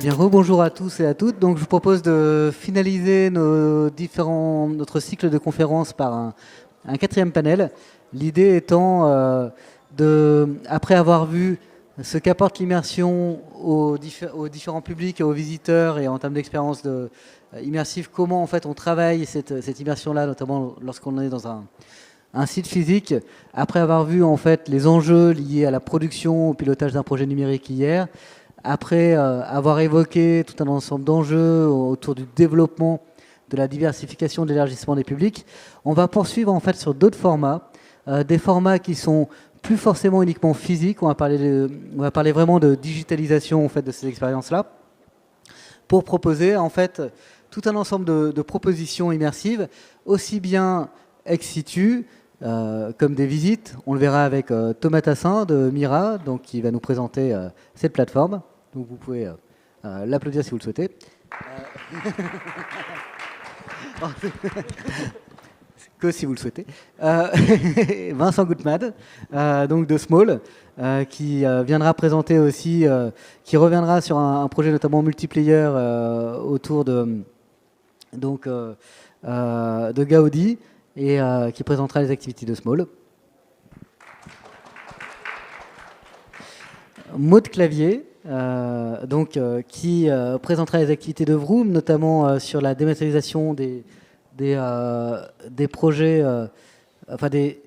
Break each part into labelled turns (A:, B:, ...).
A: Bien, rebonjour à tous et à toutes. Donc, je vous propose de finaliser notre cycle de conférences par un quatrième panel. L'idée étant, après avoir vu ce qu'apporte l'immersion aux différents publics et aux visiteurs, et en termes d'expérience immersive, comment en fait on travaille cette immersion-là, notamment lorsqu'on est dans un site physique, après avoir vu en fait les enjeux liés à la production, au pilotage d'un projet numérique hier, après avoir évoqué tout un ensemble d'enjeux autour du développement, de la diversification, de l'élargissement des publics, on va poursuivre en fait sur d'autres formats, des formats qui sont plus forcément uniquement physiques. On va parler vraiment de digitalisation en fait de ces expériences-là, pour proposer en fait tout un ensemble de propositions immersives, aussi bien ex situ, comme des visites. On le verra avec Thomas Tassin de Mira, donc, qui va nous présenter cette plateforme. Donc vous pouvez l'applaudir si vous le souhaitez. Que si vous le souhaitez. Vincent Gutmann, donc de Small, qui viendra présenter aussi, qui reviendra sur un projet notamment multiplayer autour de Gaudi, et qui présentera les activités de Small. Maud Clavier, qui présentera les activités de Vroom, notamment sur la dématérialisation des projets, enfin des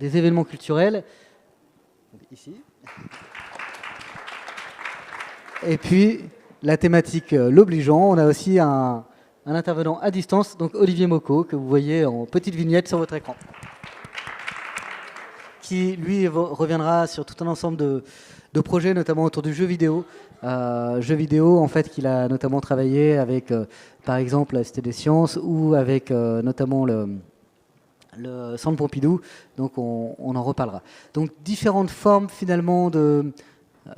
A: événements culturels. Ici. Et puis, la thématique l'obligeant, on a aussi un intervenant à distance, donc Olivier Mocco, que vous voyez en petite vignette sur votre écran, qui, lui, reviendra sur tout un ensemble de projets, notamment autour du jeu vidéo. Jeu vidéo, en fait, qu'il a notamment travaillé avec, par exemple, la Cité des Sciences, ou avec notamment le Centre Pompidou. Donc, on en reparlera. Donc, différentes formes, finalement,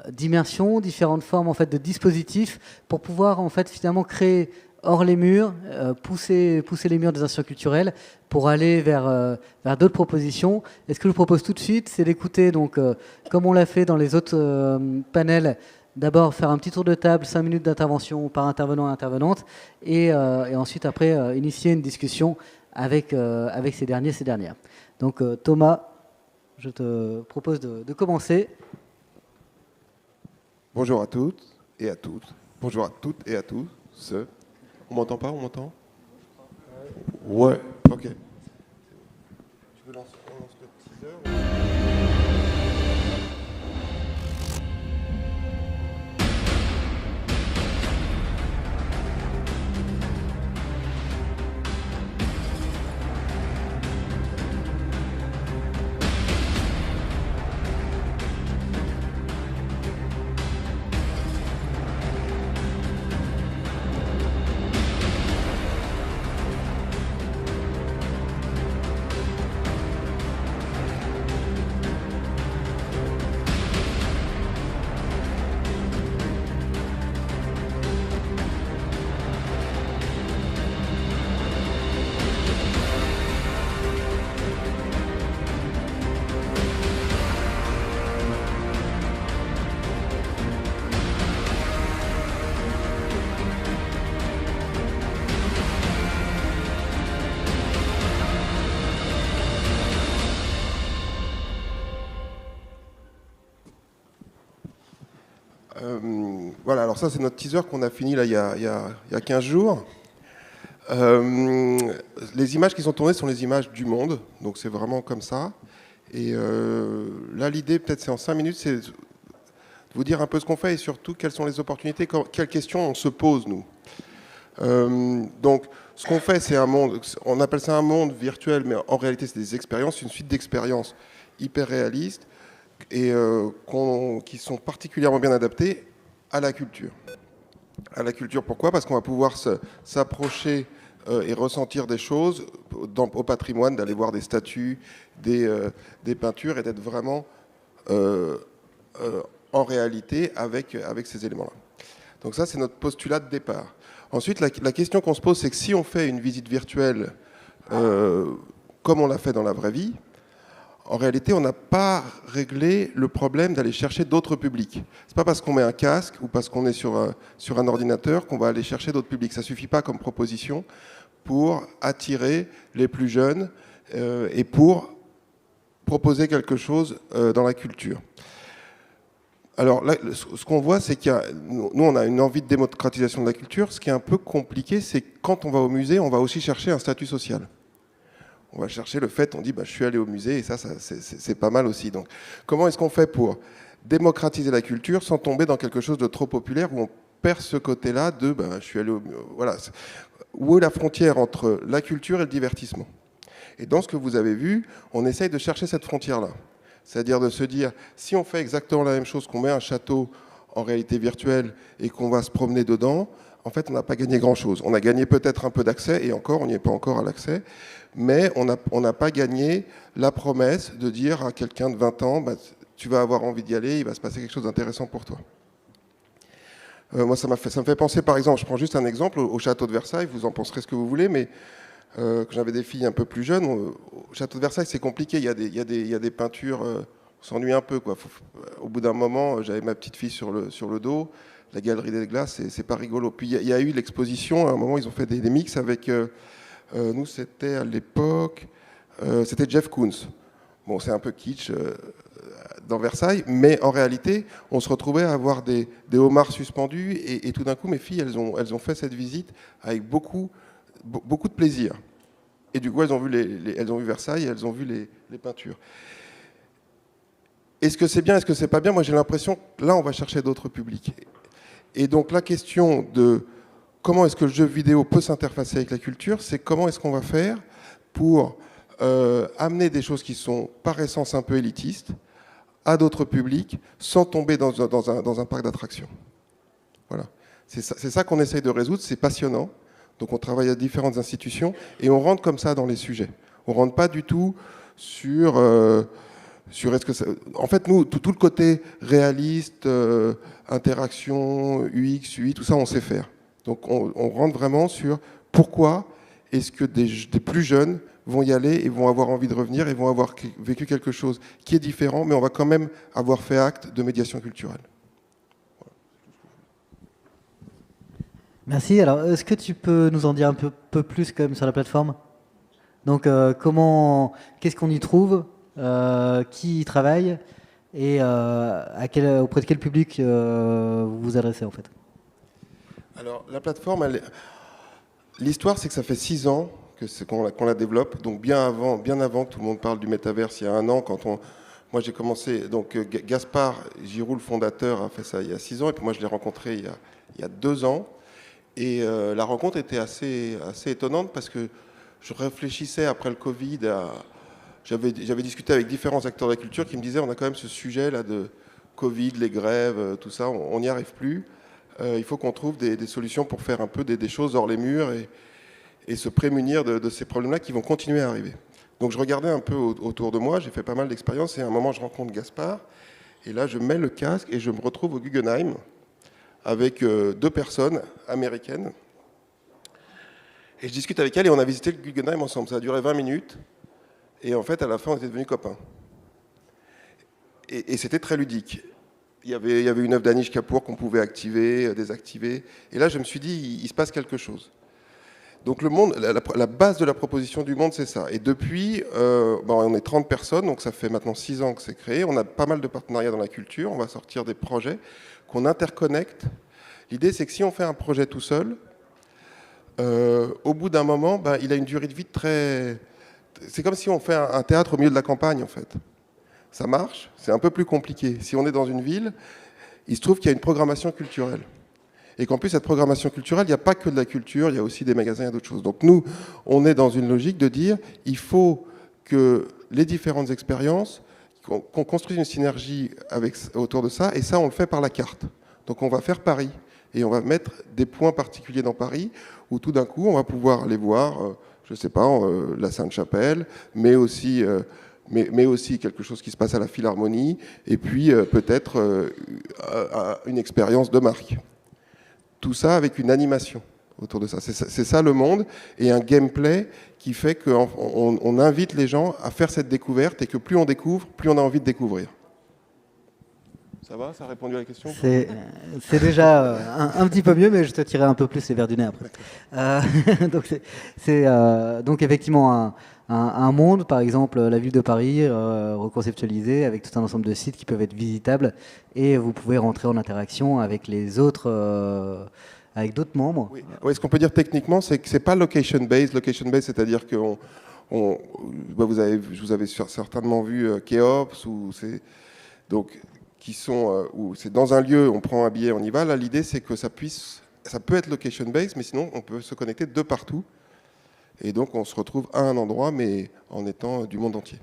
A: d'immersion, différentes formes, en fait, de dispositifs, pour pouvoir, en fait, finalement, créer hors les murs, pousser les murs des institutions culturelles pour aller vers d'autres propositions. Et ce que je vous propose tout de suite, c'est d'écouter, donc, comme on l'a fait dans les autres panels, d'abord faire un petit tour de table, 5 minutes d'intervention par intervenant et intervenante, et ensuite, après, initier une discussion avec ces dernières. Donc, Thomas, je te propose de commencer.
B: Bonjour à toutes et à tous. Bonjour à toutes et à tous. On m'entend pas? On m'entend? Ouais, ok. Tu veux lancer le teaser? Voilà, alors ça c'est notre teaser qu'on a fini là, il y a 15 jours. Les images qui sont tournées sont les images du monde, donc c'est vraiment comme ça. Et là l'idée peut-être c'est en 5 minutes, c'est de vous dire un peu ce qu'on fait et surtout quelles sont les opportunités, quelles questions on se pose nous. Donc ce qu'on fait c'est un monde, on appelle ça un monde virtuel, mais en réalité c'est des expériences, une suite d'expériences hyper réalistes et qui sont particulièrement bien adaptées à la culture. À la culture, pourquoi? Parce qu'on va pouvoir s'approcher et ressentir des choses au patrimoine, d'aller voir des statues, des peintures, et d'être vraiment en réalité avec ces éléments-là. Donc ça, c'est notre postulat de départ. Ensuite, la question qu'on se pose, c'est que si on fait une visite virtuelle comme on l'a fait dans la vraie vie, en réalité, on n'a pas réglé le problème d'aller chercher d'autres publics. C'est pas parce qu'on met un casque ou parce qu'on est sur un ordinateur qu'on va aller chercher d'autres publics. Ça suffit pas comme proposition pour attirer les plus jeunes et pour proposer quelque chose dans la culture. Alors là, ce qu'on voit, c'est nous, on a une envie de démocratisation de la culture. Ce qui est un peu compliqué, c'est que quand on va au musée, on va aussi chercher un statut social. On va chercher le fait, on dit je suis allé au musée, et ça c'est pas mal aussi. Donc, comment est-ce qu'on fait pour démocratiser la culture sans tomber dans quelque chose de trop populaire où on perd ce côté-là de je suis allé au musée. Voilà. Où est la frontière entre la culture et le divertissement? Et dans ce que vous avez vu, on essaye de chercher cette frontière-là. C'est-à-dire de se dire, si on fait exactement la même chose, qu'on met un château en réalité virtuelle et qu'on va se promener dedans, en fait, on n'a pas gagné grand-chose. On a gagné peut-être un peu d'accès, et encore, on n'y est pas encore à l'accès, mais on n'a pas gagné la promesse de dire à quelqu'un de 20 ans, tu vas avoir envie d'y aller, il va se passer quelque chose d'intéressant pour toi. Moi, ça me fait penser, par exemple, je prends juste un exemple, au château de Versailles, vous en penserez ce que vous voulez, mais quand j'avais des filles un peu plus jeunes, au château de Versailles, c'est compliqué, il y a des peintures, on s'ennuie un peu, quoi. Au bout d'un moment, j'avais ma petite fille sur le dos, la galerie des glaces, c'est pas rigolo. Puis il y a eu l'exposition, à un moment, ils ont fait des mix avec... nous, c'était à l'époque, c'était Jeff Koons. Bon, c'est un peu kitsch dans Versailles, mais en réalité, on se retrouvait à avoir des homards suspendus, et tout d'un coup, mes filles, elles ont fait cette visite avec beaucoup de plaisir. Et du coup, elles ont vu Versailles, elles ont vu les peintures. Est-ce que c'est bien, est-ce que c'est pas bien? Moi, j'ai l'impression que là, on va chercher d'autres publics. Et donc, la question de comment est-ce que le jeu vidéo peut s'interfacer avec la culture, c'est comment est-ce qu'on va faire pour amener des choses qui sont par essence un peu élitistes à d'autres publics sans tomber dans un parc d'attractions. Voilà. C'est ça qu'on essaye de résoudre, c'est passionnant. Donc on travaille à différentes institutions et on rentre comme ça dans les sujets. On rentre pas du tout sur est-ce que ça... En fait, nous, tout le côté réaliste, interaction, UX, UI, tout ça, on sait faire. Donc on rentre vraiment sur pourquoi est-ce que des plus jeunes vont y aller et vont avoir envie de revenir et vont avoir vécu quelque chose qui est différent, mais on va quand même avoir fait acte de médiation culturelle.
A: Merci. Alors, est-ce que tu peux nous en dire un peu plus quand même sur la plateforme? Donc, qu'est-ce qu'on y trouve, qui y travaille et auprès de quel public vous vous adressez en fait?
B: Alors, la plateforme, l'histoire, c'est que ça fait 6 ans qu'on la développe, donc bien avant que tout le monde parle du métaverse, il y a 1 an, moi j'ai commencé, donc Gaspard Giroux, le fondateur, a fait ça il y a 6 ans, et puis moi je l'ai rencontré il y a 2 ans, et la rencontre était assez étonnante, parce que je réfléchissais après le Covid j'avais discuté avec différents acteurs de la culture qui me disaient, on a quand même ce sujet là de Covid, les grèves, tout ça, on n'y arrive plus, il faut qu'on trouve des solutions pour faire un peu des choses hors les murs, et se prémunir de ces problèmes-là qui vont continuer à arriver. Donc je regardais un peu autour de moi, j'ai fait pas mal d'expériences, et à un moment je rencontre Gaspard, et là je mets le casque et je me retrouve au Guggenheim avec 2 personnes américaines, et je discute avec elles, et on a visité le Guggenheim ensemble. Ça a duré 20 minutes, et en fait à la fin on était devenus copains. Et c'était très ludique. Il y avait une œuvre d'Anish Kapoor qu'on pouvait activer, désactiver, et là je me suis dit, il se passe quelque chose. Donc le monde, la base de la proposition du monde, c'est ça. Et depuis, on est 30 personnes, donc ça fait maintenant 6 ans que c'est créé. On a pas mal de partenariats dans la culture, on va sortir des projets qu'on interconnecte. L'idée, c'est que si on fait un projet tout seul, au bout d'un moment, il a une durée de vie très... C'est comme si on fait un théâtre au milieu de la campagne, en fait. Ça marche, c'est un peu plus compliqué. Si on est dans une ville, il se trouve qu'il y a une programmation culturelle. Et qu'en plus, cette programmation culturelle, il n'y a pas que de la culture, il y a aussi des magasins et d'autres choses. Donc nous, on est dans une logique de dire, il faut que les différentes expériences, qu'on construise une synergie autour de ça, et ça, on le fait par la carte. Donc on va faire Paris, et on va mettre des points particuliers dans Paris, où tout d'un coup, on va pouvoir aller voir, je ne sais pas, la Sainte-Chapelle, mais aussi quelque chose qui se passe à la Philharmonie, et puis peut-être une expérience de marque. Tout ça avec une animation autour de ça. C'est ça le monde, et un gameplay qui fait qu'on on invite les gens à faire cette découverte, et que plus on découvre, plus on a envie de découvrir. Ça va? Ça a répondu à la question?
A: C'est déjà un petit peu mieux, mais je te tirerai un peu plus les verres du nez après. Donc c'est donc effectivement un monde, par exemple la ville de Paris, reconceptualisé avec tout un ensemble de sites qui peuvent être visitables, et vous pouvez rentrer en interaction avec les autres, avec d'autres membres.
B: Oui. Oui, ce qu'on peut dire techniquement, c'est que c'est pas location based. Location based, c'est-à-dire que vous avez certainement vu Keops, donc qui sont où c'est dans un lieu, on prend un billet, on y va. Là, l'idée, c'est que ça peut être location based, mais sinon, on peut se connecter de partout. Et donc, on se retrouve à un endroit, mais en étant du monde entier.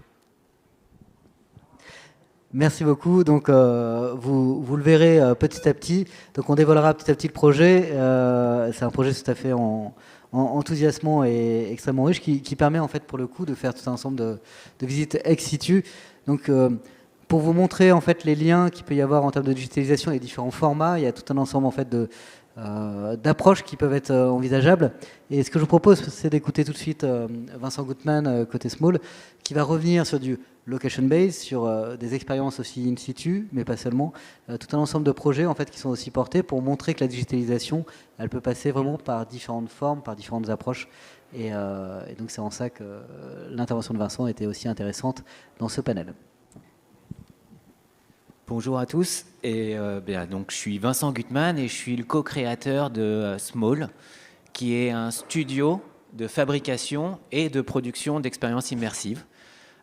A: Merci beaucoup. Donc, vous le verrez petit à petit. Donc, on dévoilera petit à petit le projet. C'est un projet tout à fait enthousiasmant et extrêmement riche qui permet, en fait, pour le coup, de faire tout un ensemble de visites ex situ. Donc, pour vous montrer, en fait, les liens qu'il peut y avoir en termes de digitalisation et les différents formats, il y a tout un ensemble, en fait, d'approches qui peuvent être envisageables. Et ce que je vous propose, c'est d'écouter tout de suite Vincent Gutmann, côté Small, qui va revenir sur du location base, sur des expériences aussi in situ, mais pas seulement, tout un ensemble de projets en fait qui sont aussi portés pour montrer que la digitalisation, elle peut passer vraiment par différentes formes, par différentes approches. Et donc c'est en ça que l'intervention de Vincent était aussi intéressante dans ce panel.
C: Bonjour à tous, et donc je suis Vincent Gutmann et je suis le co-créateur de Small, qui est un studio de fabrication et de production d'expériences immersives.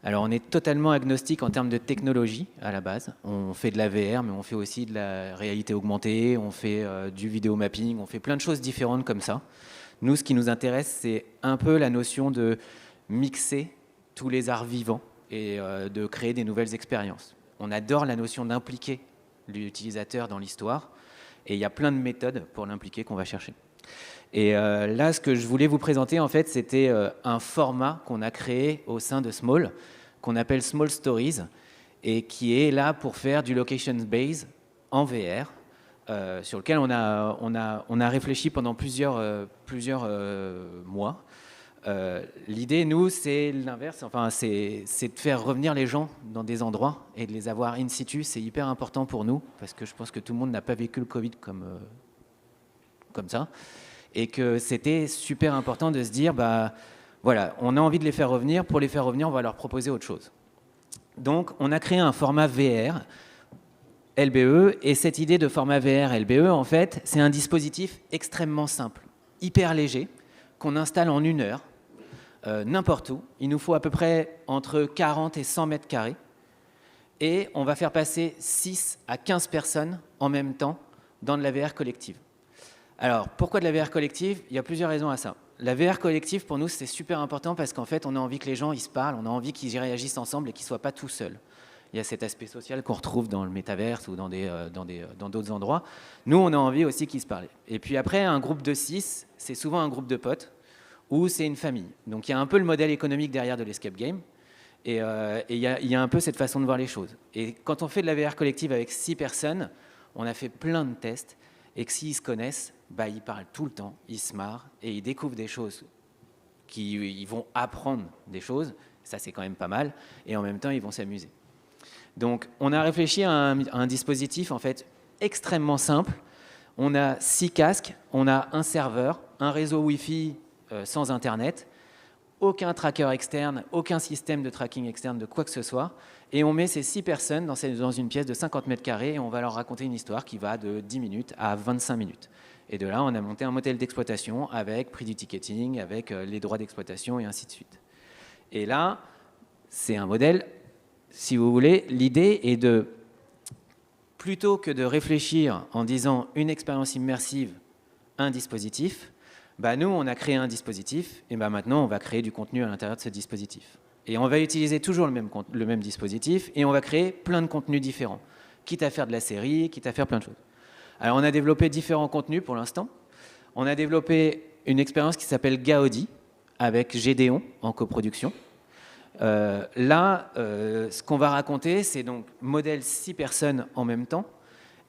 C: Alors on est totalement agnostique en termes de technologie à la base. On fait de la VR, mais on fait aussi de la réalité augmentée, on fait du vidéo mapping, on fait plein de choses différentes comme ça. Nous, ce qui nous intéresse, c'est un peu la notion de mixer tous les arts vivants et de créer des nouvelles expériences. On adore la notion d'impliquer l'utilisateur dans l'histoire, et il y a plein de méthodes pour l'impliquer qu'on va chercher. Et là, ce que je voulais vous présenter, en fait, c'était un format qu'on a créé au sein de Small, qu'on appelle Small Stories, et qui est là pour faire du location base en VR, sur lequel on a réfléchi pendant plusieurs mois. L'idée, nous, c'est l'inverse, enfin, c'est de faire revenir les gens dans des endroits et de les avoir in situ. C'est hyper important pour nous, parce que je pense que tout le monde n'a pas vécu le Covid comme ça, et que c'était super important de se dire, bah, voilà, on a envie de les faire revenir. Pour les faire revenir, on va leur proposer autre chose. Donc, on a créé un format VR, LBE, et cette idée de format VR, LBE, en fait, c'est un dispositif extrêmement simple, hyper léger, qu'on installe en 1 heure, n'importe où. Il nous faut à peu près entre 40 et 100 mètres carrés. Et on va faire passer 6 à 15 personnes en même temps dans de la VR collective. Alors, pourquoi de la VR collective? Il y a plusieurs raisons à ça. La VR collective, pour nous, c'est super important parce qu'en fait, on a envie que les gens ils se parlent, on a envie qu'ils y réagissent ensemble et qu'ils ne soient pas tout seuls. Il y a cet aspect social qu'on retrouve dans le métaverse ou dans d'autres endroits. Nous, on a envie aussi qu'ils se parlent. Et puis après, un groupe de 6, c'est souvent un groupe de potes ou c'est une famille. Donc il y a un peu le modèle économique derrière de l'escape game. Et il y a un peu cette façon de voir les choses. Et quand on fait de la VR collective avec 6 personnes, on a fait plein de tests. Et que s'ils se connaissent, bah, ils parlent tout le temps, ils se marrent et ils découvrent des choses, ils vont apprendre des choses, ça c'est quand même pas mal, et en même temps ils vont s'amuser. Donc on a réfléchi à un dispositif en fait extrêmement simple. On a 6 casques, on a un serveur, un réseau Wi-Fi sans Internet, aucun tracker externe, aucun système de tracking externe de quoi que ce soit, et on met ces 6 personnes dans une pièce de 50 mètres carrés et on va leur raconter une histoire qui va de 10 minutes à 25 minutes. Et de là, on a monté un modèle d'exploitation avec prix du ticketing, avec les droits d'exploitation et ainsi de suite. Et là, c'est un modèle, si vous voulez, l'idée est de, plutôt que de réfléchir en disant une expérience immersive, un dispositif, bah nous, on a créé un dispositif, et bah maintenant, on va créer du contenu à l'intérieur de ce dispositif. Et on va utiliser toujours le même dispositif, et on va créer plein de contenus différents, quitte à faire de la série, quitte à faire plein de choses. Alors, on a développé différents contenus pour l'instant. On a développé une expérience qui s'appelle Gaudi, avec Gédéon en coproduction. Ce qu'on va raconter, c'est donc modèle 6 personnes en même temps,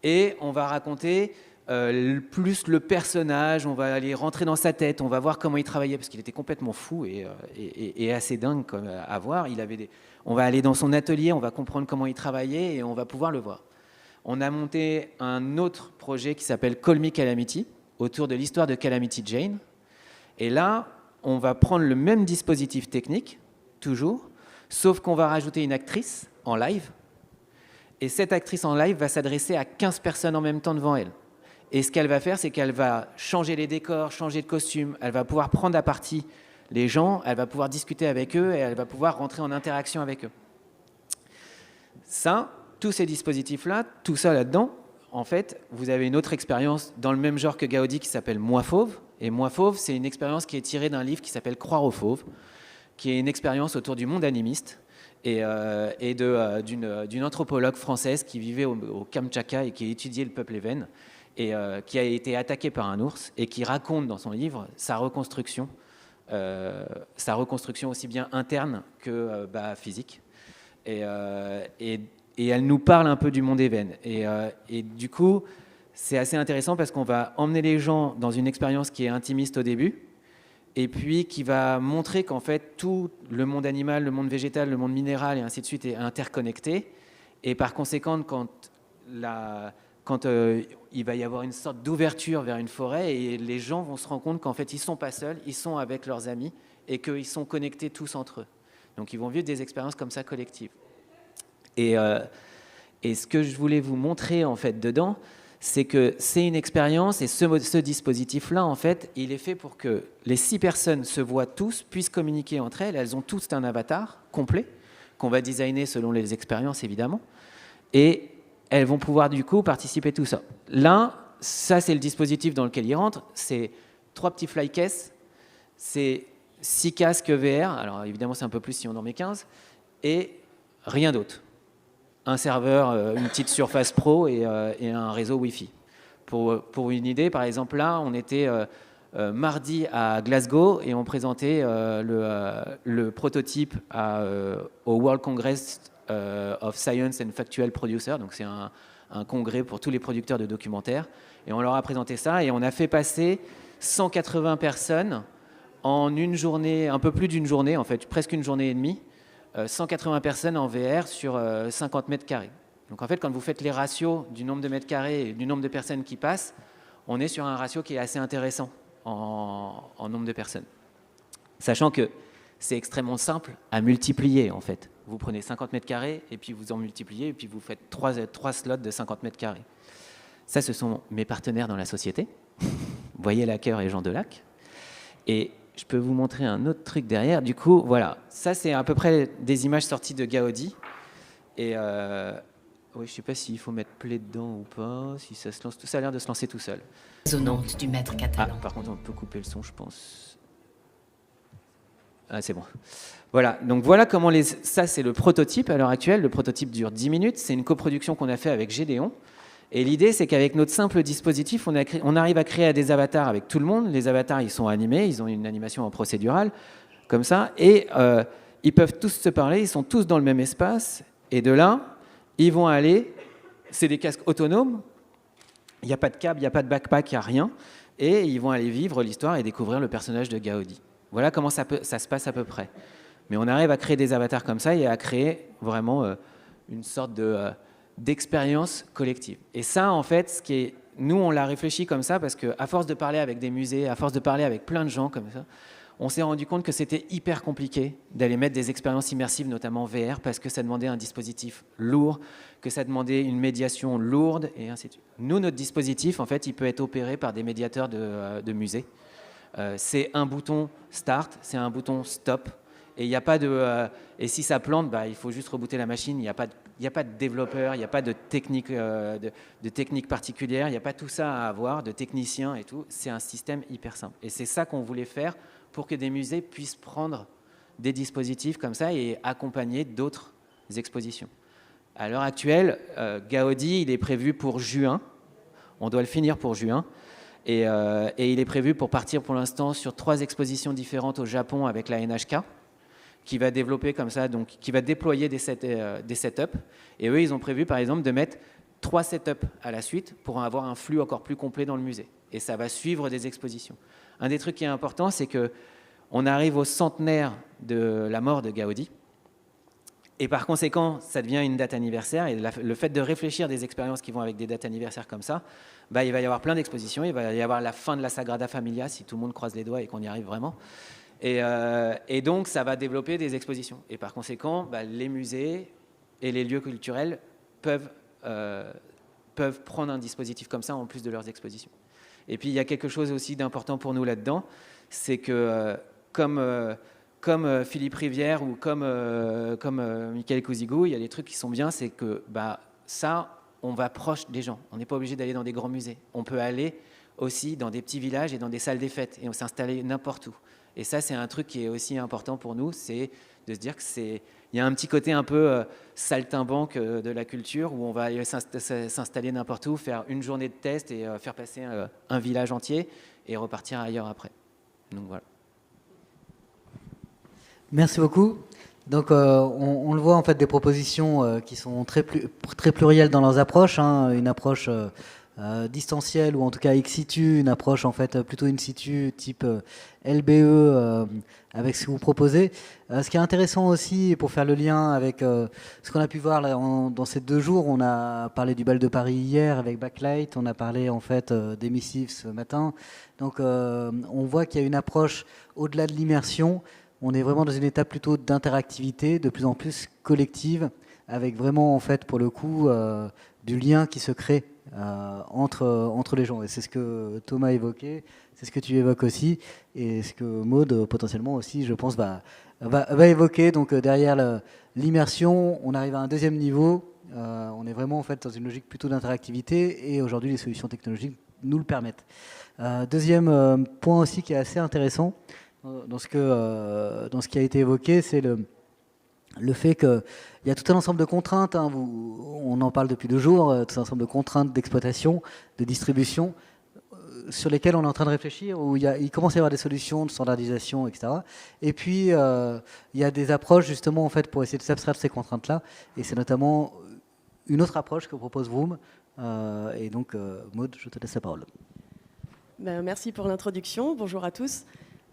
C: et on va raconter plus le personnage, on va aller rentrer dans sa tête, on va voir comment il travaillait, parce qu'il était complètement fou et assez dingue à voir. On va aller dans son atelier, on va comprendre comment il travaillait et on va pouvoir le voir. On a monté un autre projet qui s'appelle Call Me Calamity, autour de l'histoire de Calamity Jane. Et là, on va prendre le même dispositif technique, toujours, sauf qu'on va rajouter une actrice en live. Et cette actrice en live va s'adresser à 15 personnes en même temps devant elle. Et ce qu'elle va faire, c'est qu'elle va changer les décors, changer de costume, elle va pouvoir prendre à partie les gens, elle va pouvoir discuter avec eux et elle va pouvoir rentrer en interaction avec eux. Ça, tous ces dispositifs-là, tout ça là-dedans, en fait, vous avez une autre expérience dans le même genre que Gaudi qui s'appelle Moi Fauve. Et Moi Fauve, c'est une expérience qui est tirée d'un livre qui s'appelle Croire aux Fauves, qui est une expérience autour du monde animiste et d'une anthropologue française qui vivait au Kamtchatka et qui étudiait le peuple évène et qui a été attaqué par un ours et qui raconte dans son livre sa reconstruction aussi bien interne que physique. Et elle nous parle un peu du monde évène. Et du coup, c'est assez intéressant parce qu'on va emmener les gens dans une expérience qui est intimiste au début et puis qui va montrer qu'en fait, tout le monde animal, le monde végétal, le monde minéral et ainsi de suite est interconnecté. Et par conséquent, quand il va y avoir une sorte d'ouverture vers une forêt et les gens vont se rendre compte qu'en fait, ils ne sont pas seuls, ils sont avec leurs amis et qu'ils sont connectés tous entre eux. Donc, ils vont vivre des expériences comme ça collectives. Et ce que je voulais vous montrer en fait dedans, c'est que c'est une expérience et ce dispositif-là, en fait, il est fait pour que les 6 personnes se voient tous, puissent communiquer entre elles. Elles ont tous un avatar complet qu'on va designer selon les expériences, évidemment. Et elles vont pouvoir, du coup, participer à tout ça. Là, ça, c'est le dispositif dans lequel ils rentrent. C'est 3 petits flycases, c'est 6 casques VR. Alors, évidemment, c'est un peu plus si on en met 15. Et rien d'autre. Un serveur, une petite Surface Pro et un réseau Wi-Fi. Pour une idée, par exemple, là, on était mardi à Glasgow et on présentait le prototype au World Congress of Science and Factual Producers. Donc, c'est un congrès pour tous les producteurs de documentaires. Et on leur a présenté ça et on a fait passer 180 personnes en une journée, un peu plus d'une journée, en fait, presque une journée et demie. 180 personnes en VR sur 50 mètres carrés. Donc en fait, quand vous faites les ratios du nombre de mètres carrés et du nombre de personnes qui passent, on est sur un ratio qui est assez intéressant en nombre de personnes. Sachant que c'est extrêmement simple à multiplier en fait. Vous prenez 50 mètres carrés et puis vous en multipliez et puis vous faites 3 slots de 50 mètres carrés. Ça, ce sont mes partenaires dans la société. Voyez Lacker et Jean Delac. Et je peux vous montrer un autre truc derrière. Du coup, voilà. Ça, c'est à peu près des images sorties de Gaudi. Et oui, je ne sais pas s'il faut mettre play dedans ou pas. Si ça se lance, tout ça a l'air de se lancer tout seul.
D: Résonante du maître catalan.
C: Ah, par contre, on peut couper le son, je pense. Ah, c'est bon. Voilà. Donc voilà comment ça, c'est le prototype à l'heure actuelle. Le prototype dure 10 minutes. C'est une coproduction qu'on a fait avec Gédéon. Et l'idée, c'est qu'avec notre simple dispositif, on arrive à créer des avatars avec tout le monde. Les avatars, ils sont animés, ils ont une animation en procédural, comme ça, et ils peuvent tous se parler, ils sont tous dans le même espace, et de là, ils vont aller, c'est des casques autonomes, il n'y a pas de câble, il n'y a pas de backpack, il n'y a rien, et ils vont aller vivre l'histoire et découvrir le personnage de Gaudi. Voilà comment ça se passe à peu près. Mais on arrive à créer des avatars comme ça et à créer vraiment une sorte d'expérience collective. Et ça, en fait, nous, on l'a réfléchi comme ça parce qu'à force de parler avec des musées, à force de parler avec plein de gens comme ça, on s'est rendu compte que c'était hyper compliqué d'aller mettre des expériences immersives, notamment VR, parce que ça demandait un dispositif lourd, que ça demandait une médiation lourde, et ainsi de suite. Nous, notre dispositif, en fait, il peut être opéré par des médiateurs de musées. C'est un bouton Start, c'est un bouton Stop, et il n'y a pas et si ça plante, il faut juste rebooter la machine. Il n'y a pas de développeur, il n'y a pas de technique, de technique particulière, il n'y a pas tout ça à avoir, de techniciens et tout. C'est un système hyper simple. Et c'est ça qu'on voulait faire pour que des musées puissent prendre des dispositifs comme ça et accompagner d'autres expositions. À l'heure actuelle, Gaudi, il est prévu pour juin. On doit le finir pour juin. Et il est prévu pour partir pour l'instant sur 3 expositions différentes au Japon avec la NHK, qui va développer comme ça, donc qui va déployer des setups. Et eux, ils ont prévu, par exemple, de mettre 3 setups à la suite pour avoir un flux encore plus complet dans le musée. Et ça va suivre des expositions. Un des trucs qui est important, c'est qu'on arrive au centenaire de la mort de Gaudi. Et par conséquent, ça devient une date anniversaire. Et le fait de réfléchir des expériences qui vont avec des dates anniversaires comme ça, bah, il va y avoir plein d'expositions. Il va y avoir la fin de la Sagrada Familia, si tout le monde croise les doigts et qu'on y arrive vraiment. Et donc, ça va développer des expositions. Et par conséquent, bah, les musées et les lieux culturels peuvent prendre un dispositif comme ça en plus de leurs expositions. Et puis, il y a quelque chose aussi d'important pour nous là-dedans, c'est que comme Philippe Rivière ou comme Michael Cousigou, il y a des trucs qui sont bien, c'est que bah, ça, on va proche des gens. On n'est pas obligé d'aller dans des grands musées. On peut aller aussi dans des petits villages et dans des salles des fêtes et on s'installer n'importe où. Et ça, c'est un truc qui est aussi important pour nous, c'est de se dire qu'il y a un petit côté un peu saltimbanque de la culture où on va aller s'installer n'importe où, faire une journée de test et faire passer un village entier et repartir ailleurs après. Donc voilà.
A: Merci beaucoup. Donc, on le voit en fait des propositions qui sont très plurielles dans leurs approches. Une approche distancielle ou en tout cas ex situ, une approche en fait plutôt in situ type LBE avec ce que vous proposez. Ce qui est intéressant aussi pour faire le lien avec ce qu'on a pu voir là, dans ces 2 jours, on a parlé du bal de Paris hier avec Backlight, on a parlé en fait d'émissifs ce matin. Donc on voit qu'il y a une approche au-delà de l'immersion. On est vraiment dans une étape plutôt d'interactivité, de plus en plus collective, avec vraiment en fait pour le coup du lien qui se crée entre les gens. Et c'est ce que Thomas évoquait, c'est ce que tu évoques aussi, et ce que Maud potentiellement aussi, je pense, va évoquer. Donc derrière l'immersion, on arrive à un deuxième niveau. On est vraiment en fait dans une logique plutôt d'interactivité, et aujourd'hui les solutions technologiques nous le permettent. Deuxième point aussi qui est assez intéressant dans ce qui a été évoqué, c'est le fait qu'il y a tout un ensemble de contraintes, on en parle depuis 2 jours, tout un ensemble de contraintes d'exploitation, de distribution, sur lesquelles on est en train de réfléchir, où il commence à y avoir des solutions de standardisation, etc. Et puis, il y a des approches justement en fait, pour essayer de s'abstraire de ces contraintes-là, et c'est notamment une autre approche que propose Vroom. Et donc, Maud, je te laisse la parole.
E: Merci pour l'introduction, bonjour à tous.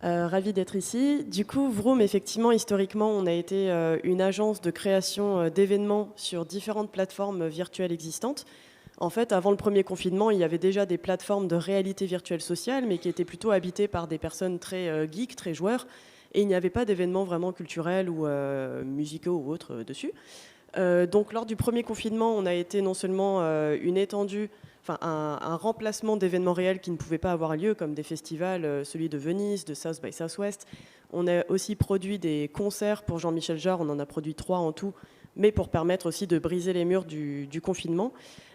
E: Ravi d'être ici. Du coup, Vroom, effectivement, historiquement, on a été une agence de création d'événements sur différentes plateformes virtuelles existantes. En fait, avant le premier confinement, il y avait déjà des plateformes de réalité virtuelle sociale, mais qui étaient plutôt habitées par des personnes très geeks, très joueurs, et il n'y avait pas d'événements vraiment culturels ou musicaux ou autres dessus. Donc, lors du premier confinement, on a été non seulement une étendue, enfin un remplacement d'événements réels qui ne pouvaient pas avoir lieu, comme des festivals, celui de Venise, de South by Southwest. On a aussi produit des concerts pour Jean-Michel Jarre, on en a produit 3 en tout, mais pour permettre aussi de briser les murs du confinement.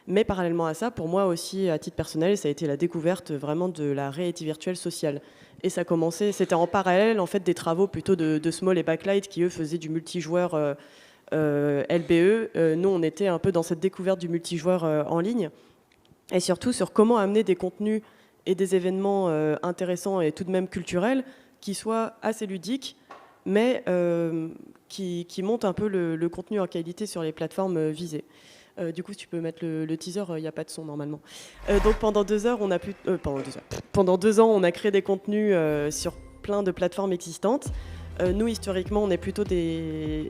E: Mais parallèlement à ça, pour moi aussi, à titre personnel, ça a été la découverte vraiment de la réalité virtuelle sociale. Et ça commençait, c'était en parallèle en fait des travaux plutôt de Small et Backlight qui eux faisaient du multijoueur LBE. Nous, on était un peu dans cette découverte du multijoueur en ligne. Et surtout sur comment amener des contenus et des événements intéressants et tout de même culturels qui soient assez ludiques, mais qui montent un peu le contenu en qualité sur les plateformes visées. Du coup, si tu peux mettre le teaser, il n'y a pas de son normalement. Donc pendant 2 heures, pendant 2 ans, on a créé des contenus sur plein de plateformes existantes. Nous, historiquement, on est plutôt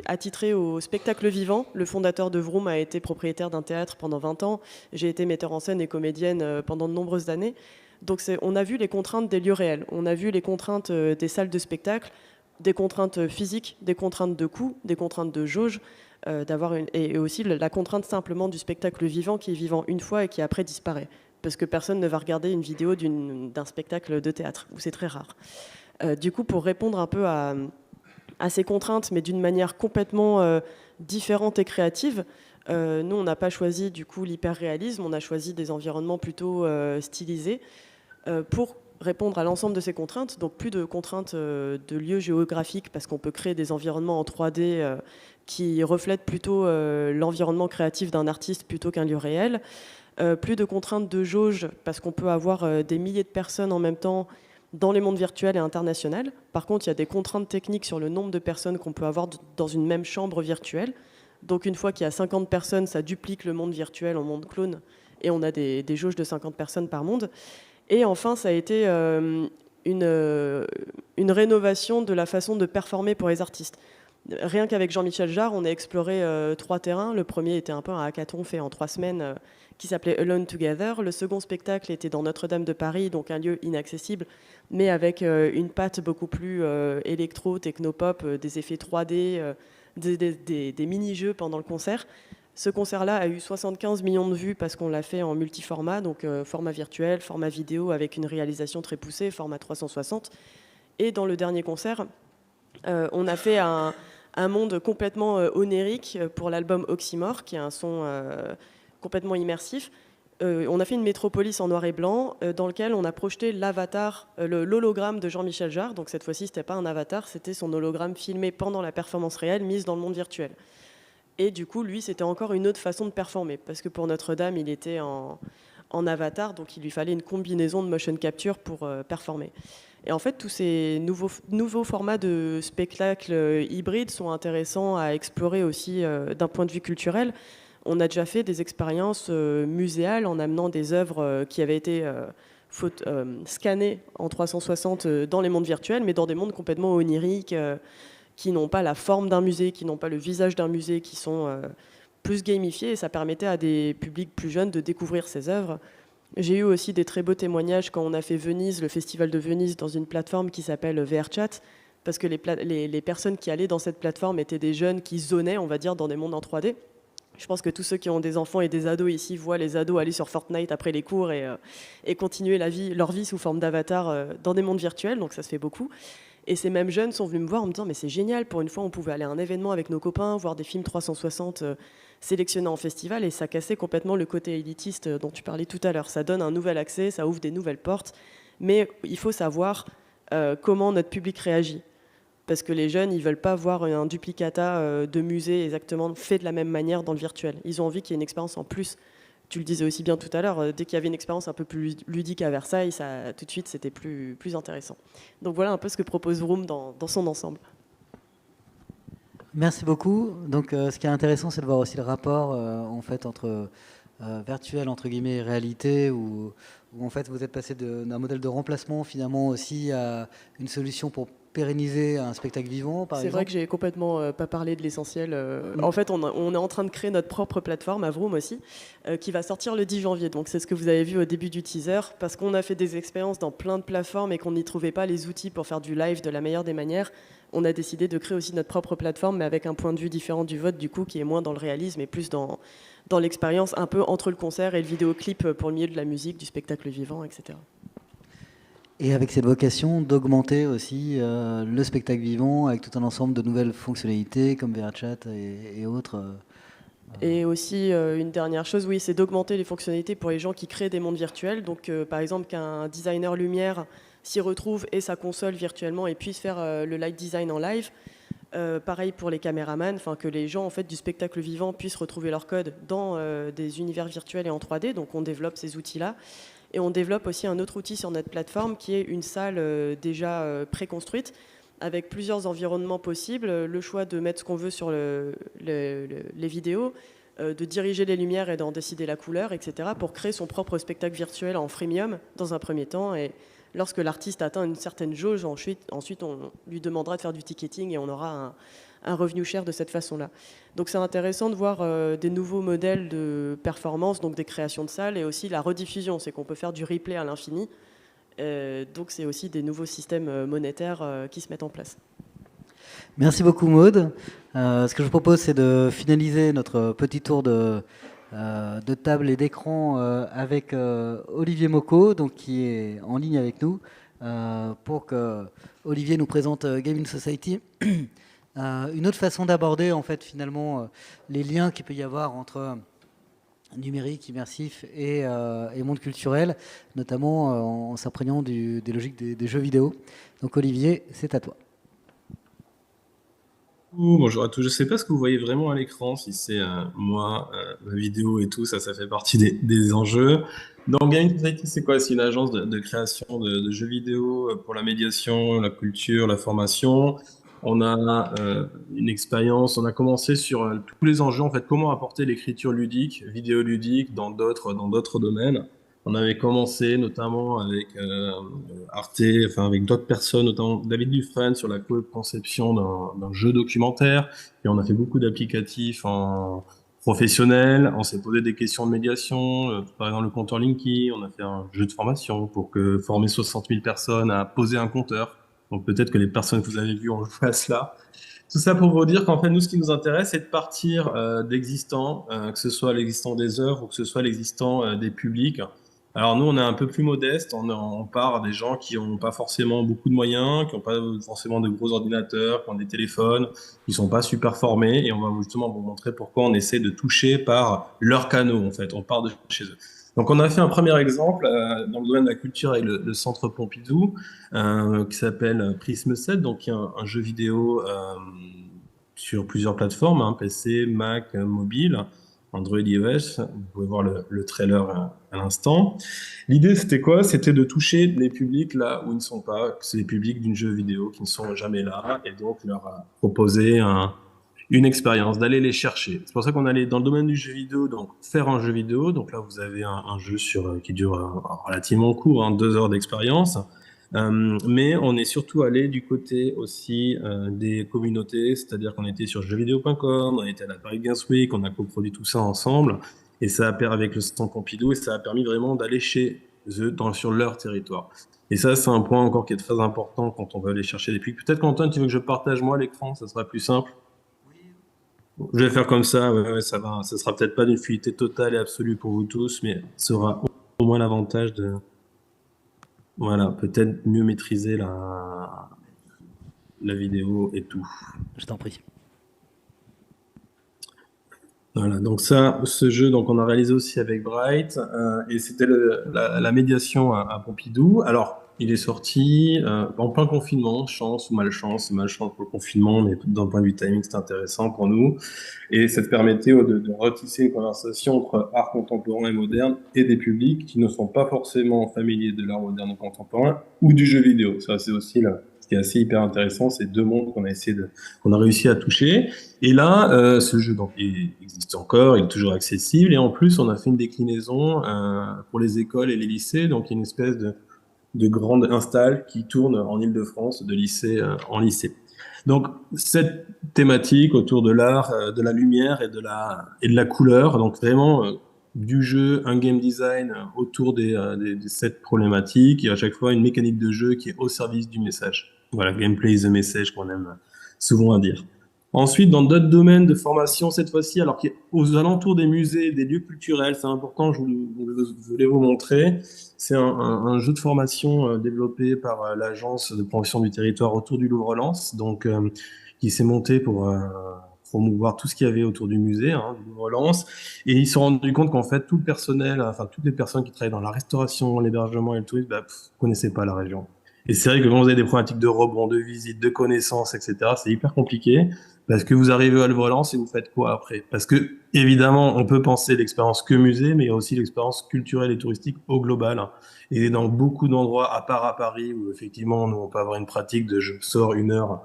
E: attitrés au spectacle vivant. Le fondateur de Vroom a été propriétaire d'un théâtre pendant 20 ans. J'ai été metteur en scène et comédienne pendant de nombreuses années. Donc on a vu les contraintes des lieux réels. On a vu les contraintes des salles de spectacle, des contraintes physiques, des contraintes de coûts, des contraintes de jauge, et aussi la contrainte simplement du spectacle vivant qui est vivant une fois et qui après disparaît. Parce que personne ne va regarder une vidéo d'un spectacle de théâtre, où c'est très rare. Du coup, pour répondre un peu à ces contraintes, mais d'une manière complètement différente et créative, nous, on n'a pas choisi du coup l'hyperréalisme, on a choisi des environnements plutôt stylisés pour répondre à l'ensemble de ces contraintes. Donc plus de contraintes de lieux géographiques, parce qu'on peut créer des environnements en 3D qui reflètent plutôt l'environnement créatif d'un artiste plutôt qu'un lieu réel. Plus de contraintes de jauge, parce qu'on peut avoir des milliers de personnes en même temps dans les mondes virtuels et internationaux. Par contre, il y a des contraintes techniques sur le nombre de personnes qu'on peut avoir dans une même chambre virtuelle. Donc une fois qu'il y a 50 personnes, ça duplique le monde virtuel en monde clone, et on a des jauges de 50 personnes par monde. Et enfin, ça a été une rénovation de la façon de performer pour les artistes. Rien qu'avec Jean-Michel Jarre, on a exploré 3 terrains. Le premier était un peu un hackathon fait en 3 semaines qui s'appelait Alone Together. Le second spectacle était dans Notre-Dame de Paris, donc un lieu inaccessible, mais avec une patte beaucoup plus électro, techno-pop, des effets 3D, des mini-jeux pendant le concert. Ce concert-là a eu 75 millions de vues parce qu'on l'a fait en multiformat, donc format virtuel, format vidéo avec une réalisation très poussée, format 360. Et dans le dernier concert, on a fait un monde complètement onérique pour l'album Oxymore, qui est un son complètement immersif. On a fait une métropolis en noir et blanc dans lequel on a projeté l'avatar, l'hologramme de Jean-Michel Jarre. Donc cette fois-ci, c'était pas un avatar, c'était son hologramme filmé pendant la performance réelle, mise dans le monde virtuel. Et du coup, lui, c'était encore une autre façon de performer, parce que pour Notre-Dame, il était en avatar, donc il lui fallait une combinaison de motion capture pour performer. Et en fait, tous ces nouveaux formats de spectacles hybrides sont intéressants à explorer aussi d'un point de vue culturel. On a déjà fait des expériences muséales en amenant des œuvres qui avaient été scannées en 360 dans les mondes virtuels, mais dans des mondes complètement oniriques, qui n'ont pas la forme d'un musée, qui n'ont pas le visage d'un musée, qui sont plus gamifiés, et ça permettait à des publics plus jeunes de découvrir ces œuvres. J'ai eu aussi des très beaux témoignages quand on a fait Venise, le festival de Venise, dans une plateforme qui s'appelle VRChat, parce que les personnes qui allaient dans cette plateforme étaient des jeunes qui zonaient, on va dire, dans des mondes en 3D. Je pense que tous ceux qui ont des enfants et des ados ici voient les ados aller sur Fortnite après les cours et continuer leur vie sous forme d'avatar dans des mondes virtuels, donc ça se fait beaucoup. Et ces mêmes jeunes sont venus me voir en me disant « mais c'est génial, pour une fois on pouvait aller à un événement avec nos copains, voir des films 360 sélectionnés en festival », et ça cassait complètement le côté élitiste dont tu parlais tout à l'heure. Ça donne un nouvel accès, ça ouvre des nouvelles portes, mais il faut savoir comment notre public réagit. Parce que les jeunes, ils ne veulent pas voir un duplicata de musée exactement fait de la même manière dans le virtuel. Ils ont envie qu'il y ait une expérience en plus. Tu le disais aussi bien tout à l'heure, dès qu'il y avait une expérience un peu plus ludique à Versailles, ça, tout de suite, c'était plus intéressant. Donc voilà un peu ce que propose Vroom dans son ensemble.
A: Merci beaucoup. Donc, ce qui est intéressant, c'est de voir aussi le rapport en fait, entre virtuel, entre guillemets, et réalité, où en fait, vous êtes passé d'un modèle de remplacement, finalement, aussi à une solution pour pérenniser un spectacle vivant, par exemple.
E: C'est vrai que j'ai complètement pas parlé de l'essentiel. En fait, on est en train de créer notre propre plateforme à Vroom aussi, qui va sortir le 10 janvier. Donc c'est ce que vous avez vu au début du teaser, parce qu'on a fait des expériences dans plein de plateformes et qu'on n'y trouvait pas les outils pour faire du live de la meilleure des manières. On a décidé de créer aussi notre propre plateforme, mais avec un point de vue différent du vôtre, du coup, qui est moins dans le réalisme et plus dans l'expérience un peu entre le concert et le vidéoclip pour le milieu de la musique, du spectacle vivant, etc.
A: Et avec cette vocation d'augmenter aussi le spectacle vivant avec tout un ensemble de nouvelles fonctionnalités comme VRChat et autres.
E: Et aussi, une dernière chose, oui, c'est d'augmenter les fonctionnalités pour les gens qui créent des mondes virtuels. Donc, par exemple, qu'un designer lumière s'y retrouve et sa console virtuellement et puisse faire le light design en live. Pareil pour les caméramans, que les gens en fait, du spectacle vivant puissent retrouver leur code dans des univers virtuels et en 3D. Donc, on développe ces outils-là. Et on développe aussi un autre outil sur notre plateforme qui est une salle déjà préconstruite avec plusieurs environnements possibles, le choix de mettre ce qu'on veut sur les vidéos, de diriger les lumières et d'en décider la couleur, etc. pour créer son propre spectacle virtuel en freemium dans un premier temps. Et lorsque l'artiste atteint une certaine jauge, ensuite on lui demandera de faire du ticketing et on aura un revenu share de cette façon-là. Donc c'est intéressant de voir des nouveaux modèles de performance, donc des créations de salles et aussi la rediffusion, c'est qu'on peut faire du replay à l'infini. Donc c'est aussi des nouveaux systèmes monétaires qui se mettent en place.
A: Merci beaucoup Maud. Ce que je vous propose, c'est de finaliser notre petit tour de table et d'écran avec Olivier Mocco, donc, qui est en ligne avec nous, pour que Olivier nous présente Game in Society. Une autre façon d'aborder en fait finalement les liens qu'il peut y avoir entre numérique, immersif et monde culturel, notamment en s'imprégnant des logiques des jeux vidéo. Donc Olivier, c'est à toi.
F: Bonjour à tous, je ne sais pas ce que vous voyez vraiment à l'écran, si c'est moi, ma vidéo et tout, ça fait partie des enjeux. Donc Game Society, c'est quoi? C'est une agence de création de jeux vidéo pour la médiation, la culture, la formation. On a une expérience, on a commencé sur tous les enjeux, en fait, comment apporter l'écriture ludique, vidéoludique dans d'autres domaines. On avait commencé notamment avec Arte, enfin avec d'autres personnes, notamment David Dufresne sur la conception d'un jeu documentaire. Et on a fait beaucoup d'applicatifs en professionnel. On s'est posé des questions de médiation, par exemple le compteur Linky. On a fait un jeu de formation pour former 60 000 personnes à poser un compteur. Donc peut-être que les personnes que vous avez vues ont joué à cela. Tout ça pour vous dire qu'en fait, nous, ce qui nous intéresse, c'est de partir d'existants, que ce soit l'existant des œuvres ou que ce soit l'existant des publics. Alors nous, on est un peu plus modeste, on part des gens qui n'ont pas forcément beaucoup de moyens, qui n'ont pas forcément de gros ordinateurs, qui ont des téléphones, qui sont pas super formés, et on va justement vous montrer pourquoi on essaie de toucher par leurs canaux, en fait, on part de chez eux. Donc on a fait un premier exemple dans le domaine de la culture avec le Centre Pompidou, qui s'appelle Prism 7, donc qui est un jeu vidéo sur plusieurs plateformes, hein, PC, Mac, mobile, Android, iOS. Vous pouvez voir le trailer à l'instant. L'idée, c'était quoi? C'était de toucher les publics là où ils ne sont pas, c'est les publics d'une jeu vidéo qui ne sont jamais là, et donc leur proposer une expérience, d'aller les chercher. C'est pour ça qu'on allait dans le domaine du jeu vidéo, donc faire un jeu vidéo. Donc là, vous avez un jeu qui dure relativement court, hein, 2 heures d'expérience. Mais on est surtout allé du côté aussi des communautés, c'est-à-dire qu'on était sur jeuxvideo.com, on était à la Paris Games Week, on a coproduit tout ça ensemble, et ça a permis avec le Centre Pompidou, et ça a permis vraiment d'aller chez eux, sur leur territoire. Et ça, c'est un point encore qui est très important quand on veut aller chercher des publics. Peut-être qu'Antoine, tu veux que je partage moi l'écran, ça sera plus simple. Je vais faire comme ça, ouais, ça va. Ça sera peut-être pas d'une fluidité totale et absolue pour vous tous, mais ça aura au moins l'avantage de, voilà, peut-être mieux maîtriser la vidéo et tout.
A: Je t'en prie.
F: Voilà, donc ça, ce jeu, donc on a réalisé aussi avec Bright, et c'était la médiation à Pompidou. Alors, il est sorti en plein confinement, chance ou malchance pour le confinement, mais d'un point de vue timing, c'est intéressant pour nous. Et ça te permettait de retisser une conversation entre art contemporain et moderne et des publics qui ne sont pas forcément familiers de l'art moderne ou contemporain ou du jeu vidéo. Ça, c'est aussi ce qui est assez hyper intéressant, c'est 2 mondes qu'on a réussi à toucher. Et là, ce jeu, donc, il existe encore, il est toujours accessible. Et en plus, on a fait une déclinaison pour les écoles et les lycées. Donc, il y a une espèce de grande install qui tourne en Île-de-France, de lycée en lycée. Donc, cette thématique autour de l'art, de la lumière et de la couleur, donc vraiment du jeu, un game design autour de cette problématique, et à chaque fois une mécanique de jeu qui est au service du message. Voilà, gameplay is a message qu'on aime souvent à dire. Ensuite, dans d'autres domaines de formation, cette fois-ci, alors qui est aux alentours des musées, des lieux culturels, c'est important, je voulais vous montrer. C'est un jeu de formation développé par l'agence de promotion du territoire autour du Louvre-Lens, donc qui s'est monté pour promouvoir tout ce qu'il y avait autour du musée, hein, du Louvre-Lens. Et ils se sont rendus compte qu'en fait, tout le personnel, enfin toutes les personnes qui travaillent dans la restauration, l'hébergement et le tourisme, connaissaient pas la région. Et c'est vrai que quand vous avez des problématiques de rebond, de visite, de connaissances, etc., c'est hyper compliqué. Parce que vous arrivez à Louvre-Lens et vous faites quoi après? Parce que, évidemment, on peut penser l'expérience que musée, mais il y a aussi l'expérience culturelle et touristique au global. Et dans beaucoup d'endroits, à part à Paris, où effectivement, nous, on peut avoir une pratique de je sors 1 heure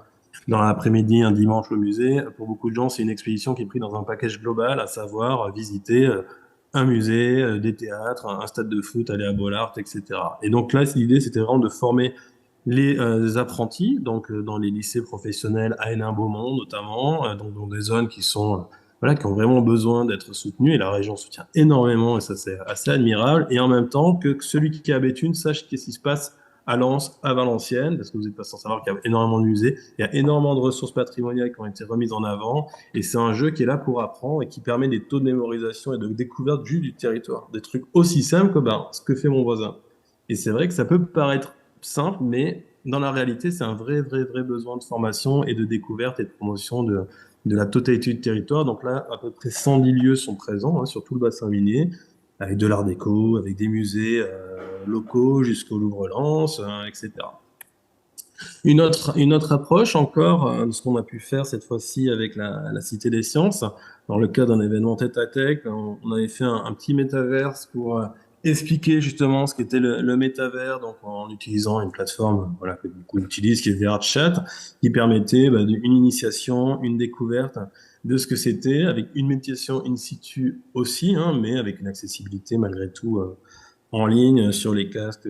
F: dans l'après-midi, un dimanche au musée. Pour beaucoup de gens, c'est une expédition qui est prise dans un package global, à savoir visiter un musée, des théâtres, un stade de foot, aller à Bollaert, etc. Et donc là, l'idée, c'était vraiment de former les apprentis, donc dans les lycées professionnels à Hénin-Beaumont notamment, donc dans des zones qui sont voilà, qui ont vraiment besoin d'être soutenues, et la région soutient énormément, et ça c'est assez admirable, et en même temps que celui qui est à Béthune sache qu'est-ce qui se passe à Lens, à Valenciennes, parce que vous n'êtes pas sans savoir qu'il y a énormément de musées, il y a énormément de ressources patrimoniales qui ont été remises en avant, et c'est un jeu qui est là pour apprendre et qui permet des taux de mémorisation et de découverte juste du territoire, des trucs aussi simples que ce que fait mon voisin. Et c'est vrai que ça peut paraître simple, mais dans la réalité, c'est un vrai besoin de formation et de découverte et de promotion de la totalité du territoire. Donc là, à peu près 110 lieux sont présents sur tout le bassin minier, avec de l'art déco, avec des musées locaux jusqu'au Louvre-Lens, etc. Une autre approche encore de ce qu'on a pu faire cette fois-ci avec la Cité des Sciences, dans le cadre d'un événement tête-à-tête, on avait fait un petit métaverse pour expliquer justement ce qu'était le métavers, donc en utilisant une plateforme voilà, que beaucoup utilisent, qui est VRChat, qui permettait une initiation, une découverte de ce que c'était, avec une médiation in situ aussi, hein, mais avec une accessibilité malgré tout en ligne sur les casques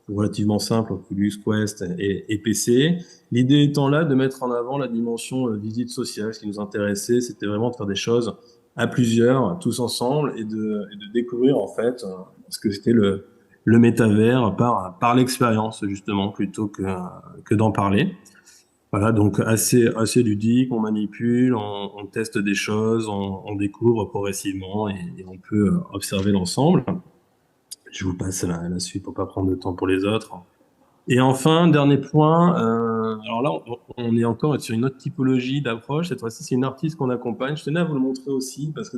F: relativement simples, Oculus, Quest et PC. L'idée étant là de mettre en avant la dimension visite sociale. Ce qui nous intéressait, c'était vraiment de faire des choses à plusieurs, tous ensemble, et de découvrir en fait ce que c'était le métavers par l'expérience justement, plutôt que d'en parler. Voilà, donc assez ludique, on manipule, on teste des choses, on découvre progressivement et on peut observer l'ensemble. Je vous passe la suite pour pas prendre de temps pour les autres. Et enfin, dernier point, alors là, on est encore sur une autre typologie d'approche. Cette fois-ci, c'est une artiste qu'on accompagne. Je tenais à vous le montrer aussi parce que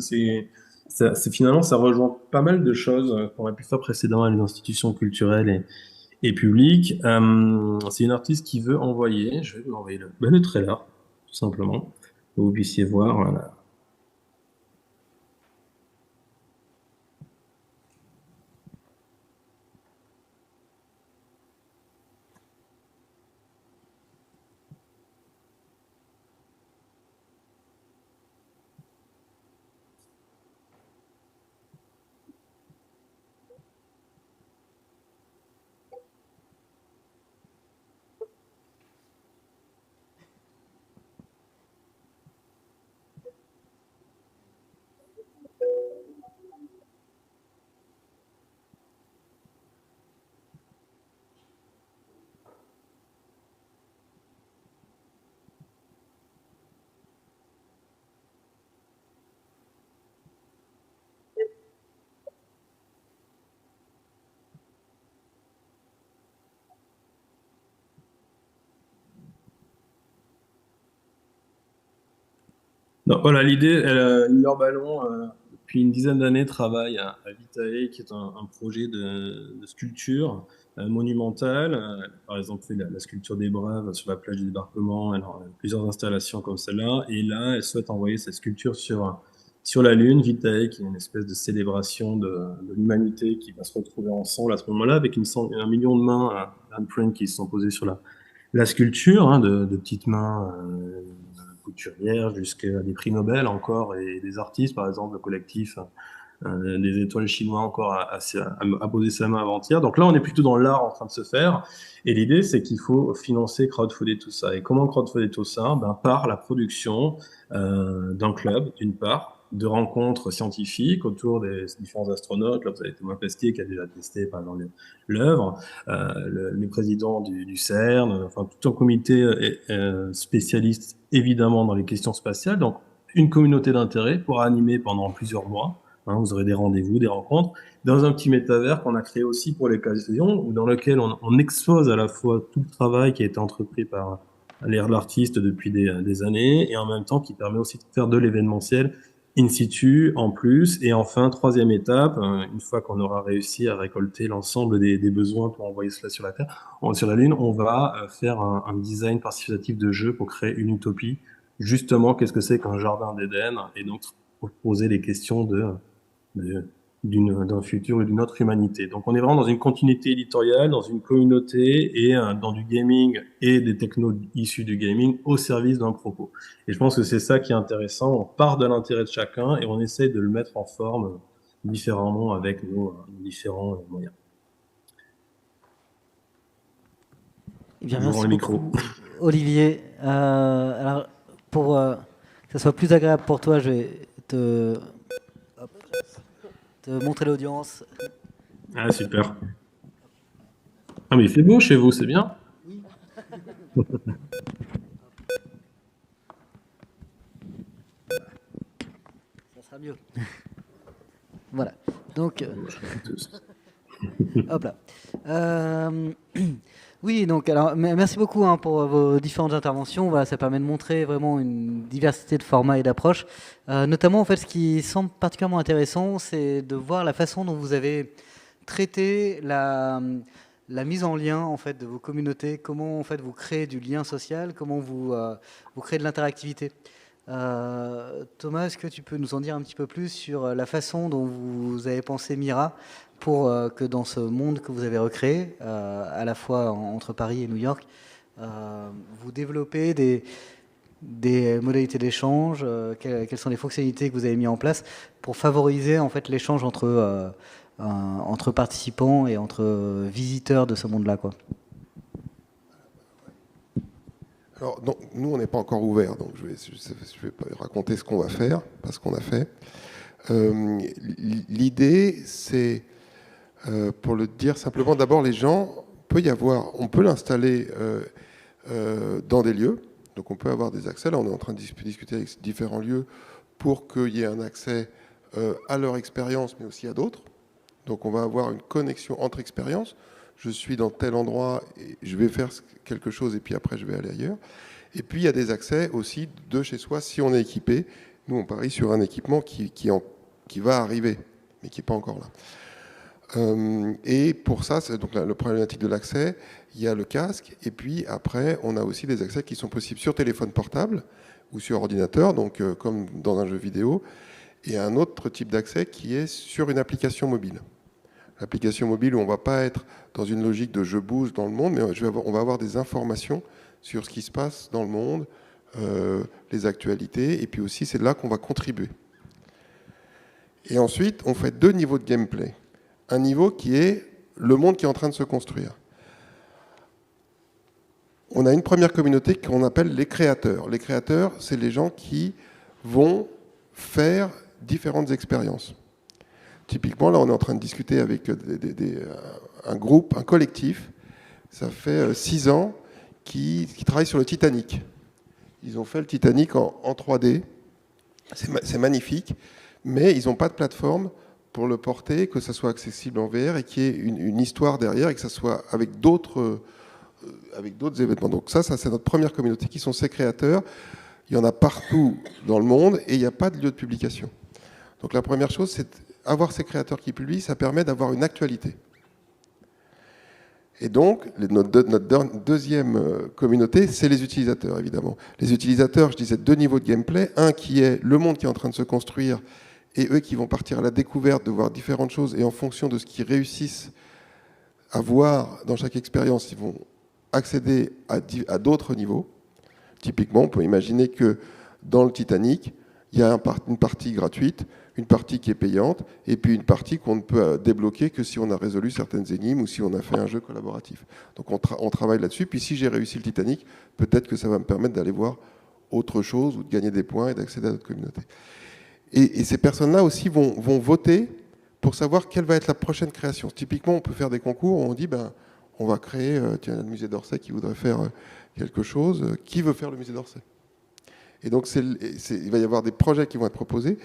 F: finalement, ça rejoint pas mal de choses qu'on a pu faire précédemment à les institutions culturelles et publiques. C'est une artiste qui veut envoyer, je vais vous envoyer le trailer, tout simplement, pour que vous puissiez voir. Voilà. Donc, voilà, l'idée, Lior Ballon, depuis une dizaine d'années, travaille à Vitae, qui est un projet de sculpture monumentale. Par exemple, fait la sculpture des Braves sur la plage du débarquement. Elle a plusieurs installations comme celle-là. Et là, elle souhaite envoyer cette sculpture sur la Lune. Vitae, qui est une espèce de célébration de l'humanité qui va se retrouver ensemble à ce moment-là, avec 1 million de mains handprint qui se sont posées sur la sculpture, hein, de petites mains couturières jusqu'à des prix Nobel encore, et des artistes, par exemple, le collectif des étoiles chinois encore à poser sa main avant-hier. Donc là, on est plutôt dans l'art en train de se faire. Et l'idée, c'est qu'il faut financer, crowdfunder tout ça. Et comment crowdfunder tout ça? Par la production d'un club, d'une part, de rencontres scientifiques autour des différents astronautes. Là, vous avez Thomas Pesquet qui a déjà testé, par exemple, l'œuvre, le président du CERN, enfin tout un comité spécialiste évidemment dans les questions spatiales. Donc, une communauté d'intérêt pour animer pendant plusieurs mois. Hein, vous aurez des rendez-vous, des rencontres, dans un petit métavers qu'on a créé aussi pour les occasions, dans lequel on expose à la fois tout le travail qui a été entrepris par l'artiste depuis des années, et en même temps qui permet aussi de faire de l'événementiel in situ en plus. Et enfin, troisième étape, une fois qu'on aura réussi à récolter l'ensemble des besoins pour envoyer cela sur la Terre, sur la Lune, on va faire un design participatif de jeu pour créer une utopie. Justement, qu'est-ce que c'est qu'un jardin d'Éden? Et donc, pour poser les questions d'un futur et d'une autre humanité. Donc on est vraiment dans une continuité éditoriale, dans une communauté et dans du gaming et des technos issus du gaming au service d'un propos. Et je pense que c'est ça qui est intéressant. On part de l'intérêt de chacun et on essaie de le mettre en forme différemment avec nos différents moyens.
A: Eh bien, merci beaucoup, Olivier. Alors, pour que ça soit plus agréable pour toi, je vais te montrer l'audience.
F: Ah, super. Ah, mais il fait beau chez vous, c'est bien. Oui.
A: Ça sera mieux. Voilà. Donc, hop là. Oui, donc alors merci beaucoup pour vos différentes interventions. Voilà, ça permet de montrer vraiment une diversité de formats et d'approches. Notamment, en fait, ce qui semble particulièrement intéressant, c'est de voir la façon dont vous avez traité la mise en lien en fait de vos communautés. Comment en fait vous créez du lien social, comment vous créez de l'interactivité. Tout Thomas, est-ce que tu peux nous en dire un petit peu plus sur la façon dont vous avez pensé Mira pour que dans ce monde que vous avez recréé, à la fois entre Paris et New York, vous développez des modalités d'échange, quelles sont les fonctionnalités que vous avez mis en place pour favoriser en fait l'échange entre participants et entre visiteurs de ce monde-là, quoi.
B: Alors, donc, nous, on n'est pas encore ouvert, donc je vais pas raconter ce qu'on va faire, pas ce qu'on a fait. L'idée, c'est, pour le dire simplement, d'abord, les gens, on peut l'installer dans des lieux, donc on peut avoir des accès. Là, on est en train de discuter avec différents lieux pour qu'il y ait un accès à leur expérience, mais aussi à d'autres. Donc on va avoir une connexion entre expériences. Je suis dans tel endroit et je vais faire quelque chose et puis après je vais aller ailleurs. Et puis il y a des accès aussi de chez soi si on est équipé. Nous on parie sur un équipement qui va arriver, mais qui n'est pas encore là. Et pour ça, c'est donc la problématique de l'accès. Il y a le casque et puis après on a aussi des accès qui sont possibles sur téléphone portable ou sur ordinateur, donc comme dans un jeu vidéo. Et un autre type d'accès qui est sur une application mobile. L'application mobile où on ne va pas être dans une logique de je bouge dans le monde, mais on va avoir des informations sur ce qui se passe dans le monde, les actualités, et puis aussi c'est là qu'on va contribuer. Et ensuite, on fait 2 niveaux de gameplay. Un niveau qui est le monde qui est en train de se construire. On a une première communauté qu'on appelle les créateurs. Les créateurs, c'est les gens qui vont faire différentes expériences. Typiquement, là, on est en train de discuter avec un groupe, un collectif. Ça fait 6 ans qui travaillent sur le Titanic. Ils ont fait le Titanic en 3D. C'est magnifique, mais ils n'ont pas de plateforme pour le porter, que ça soit accessible en VR et qu'il y ait une histoire derrière et que ça soit avec d'autres événements. Donc ça, c'est notre première communauté qui sont ces créateurs. Il y en a partout dans le monde et il n'y a pas de lieu de publication. Donc la première chose, c'est avoir ces créateurs qui publient, ça permet d'avoir une actualité. Et donc, notre deuxième communauté, c'est les utilisateurs, évidemment. Les utilisateurs, je disais, 2 niveaux de gameplay. Un qui est le monde qui est en train de se construire et eux qui vont partir à la découverte de voir différentes choses et en fonction de ce qu'ils réussissent à voir dans chaque expérience, ils vont accéder à d'autres niveaux. Typiquement, on peut imaginer que dans le Titanic, il y a une partie gratuite, une partie qui est payante, et puis une partie qu'on ne peut débloquer que si on a résolu certaines énigmes ou si on a fait un jeu collaboratif. Donc on travaille là-dessus. Puis si j'ai réussi le Titanic, peut-être que ça va me permettre d'aller voir autre chose ou de gagner des points et d'accéder à d'autres communautés. Et ces personnes-là aussi vont voter pour savoir quelle va être la prochaine création. Typiquement, on peut faire des concours où on dit, on va créer, tiens, le musée d'Orsay qui voudrait faire quelque chose. Qui veut faire le musée d'Orsay ? Et donc, il va y avoir des projets qui vont être proposés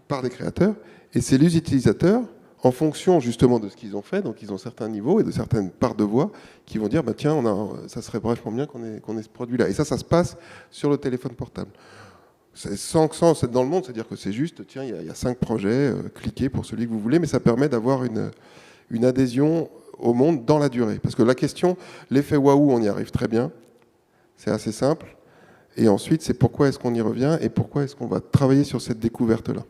B: par des créateurs, et c'est les utilisateurs, en fonction justement de ce qu'ils ont fait, donc ils ont certains niveaux et de certaines parts de voix, qui vont dire, tiens, ça serait vraiment bien qu'on ait ce produit-là. Et ça se passe sur le téléphone portable. Sans être dans le monde, c'est-à-dire que c'est juste, tiens, il y a 5 projets, cliquez pour celui que vous voulez, mais ça permet d'avoir une adhésion au monde dans la durée. Parce que la question, l'effet waouh, on y arrive très bien, c'est assez simple, et ensuite, c'est pourquoi est-ce qu'on y revient et pourquoi est-ce qu'on va travailler sur cette découverte-là.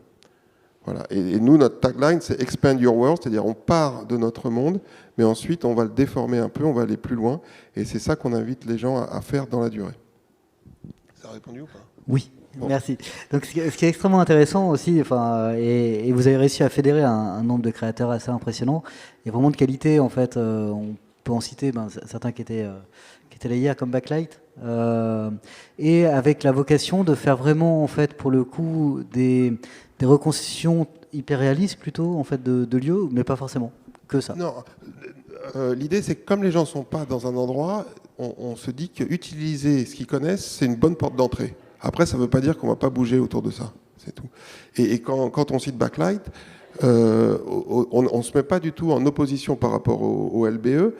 B: Voilà. Et nous, notre tagline, c'est « Expand your world », c'est-à-dire on part de notre monde, mais ensuite, on va le déformer un peu, on va aller plus loin, et c'est ça qu'on invite les gens à faire dans la durée. Ça a répondu ou pas ?
A: Oui. Bon. Merci. Donc, ce qui est extrêmement intéressant aussi, et vous avez réussi à fédérer un nombre de créateurs assez impressionnant, et vraiment de qualité, en fait. On peut en citer certains qui étaient là hier, comme Backlight, et avec la vocation de faire vraiment, en fait, pour le coup, des reconstitutions hyper réalistes, plutôt, en fait, de lieux, mais pas forcément que ça.
B: Non. L'idée, c'est que comme les gens ne sont pas dans un endroit, on se dit qu'utiliser ce qu'ils connaissent, c'est une bonne porte d'entrée. Après, ça ne veut pas dire qu'on ne va pas bouger autour de ça, c'est tout. Et quand on cite Backlight, on ne se met pas du tout en opposition par rapport au LBE,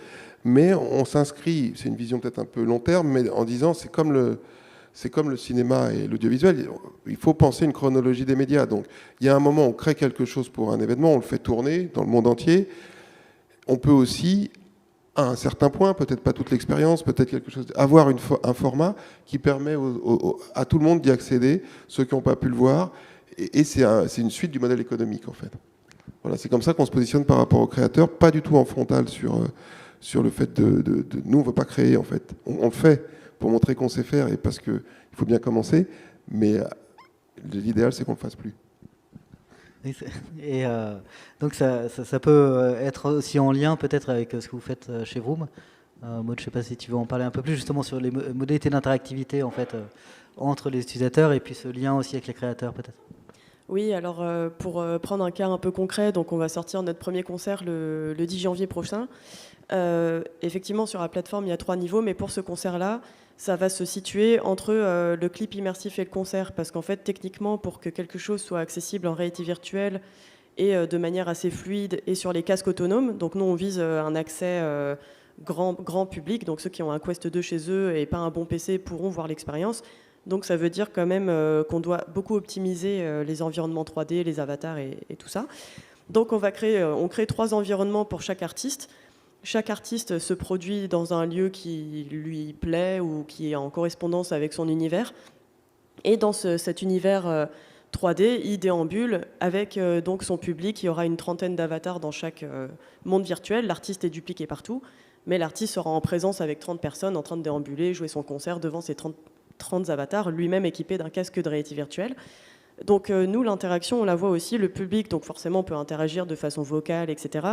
B: mais on s'inscrit, c'est une vision peut-être un peu long terme, mais en disant c'est comme le cinéma et l'audiovisuel, il faut penser une chronologie des médias. Donc il y a un moment où on crée quelque chose pour un événement, on le fait tourner dans le monde entier. On peut aussi à un certain point, peut-être pas toute l'expérience, peut-être quelque chose, avoir un format qui permet à tout le monde d'y accéder, ceux qui n'ont pas pu le voir, et c'est une suite du modèle économique en fait. Voilà, c'est comme ça qu'on se positionne par rapport aux créateurs, pas du tout en frontal sur le fait nous on veut pas créer en fait, on le fait pour montrer qu'on sait faire et parce que il faut bien commencer, mais l'idéal c'est qu'on le fasse plus.
A: Et donc ça peut être aussi en lien peut-être avec ce que vous faites chez Vroom. Maud, je ne sais pas si tu veux en parler un peu plus justement sur les modalités d'interactivité en fait entre les utilisateurs et puis ce lien aussi avec les créateurs peut-être.
E: Oui, alors pour prendre un cas un peu concret, donc on va sortir notre premier concert le 10 janvier prochain. Effectivement, sur la plateforme, il y a 3 niveaux, mais pour ce concert-là, ça va se situer entre le clip immersif et le concert, parce qu'en fait, techniquement, pour que quelque chose soit accessible en réalité virtuelle et de manière assez fluide et sur les casques autonomes, donc nous, on vise un accès grand public, donc ceux qui ont un Quest 2 chez eux et pas un bon PC pourront voir l'expérience. Donc ça veut dire quand même qu'on doit beaucoup optimiser les environnements 3D, les avatars et tout ça. Donc on crée 3 environnements pour chaque artiste. Chaque artiste se produit dans un lieu qui lui plaît ou qui est en correspondance avec son univers. Et dans cet univers 3D, il déambule avec donc son public. Il y aura une trentaine d'avatars dans chaque monde virtuel. L'artiste est dupliqué partout, mais l'artiste sera en présence avec 30 personnes en train de déambuler, jouer son concert devant ces 30 avatars, lui-même équipé d'un casque de réalité virtuelle. Donc nous, l'interaction, on la voit aussi, le public, donc forcément on peut interagir de façon vocale, etc.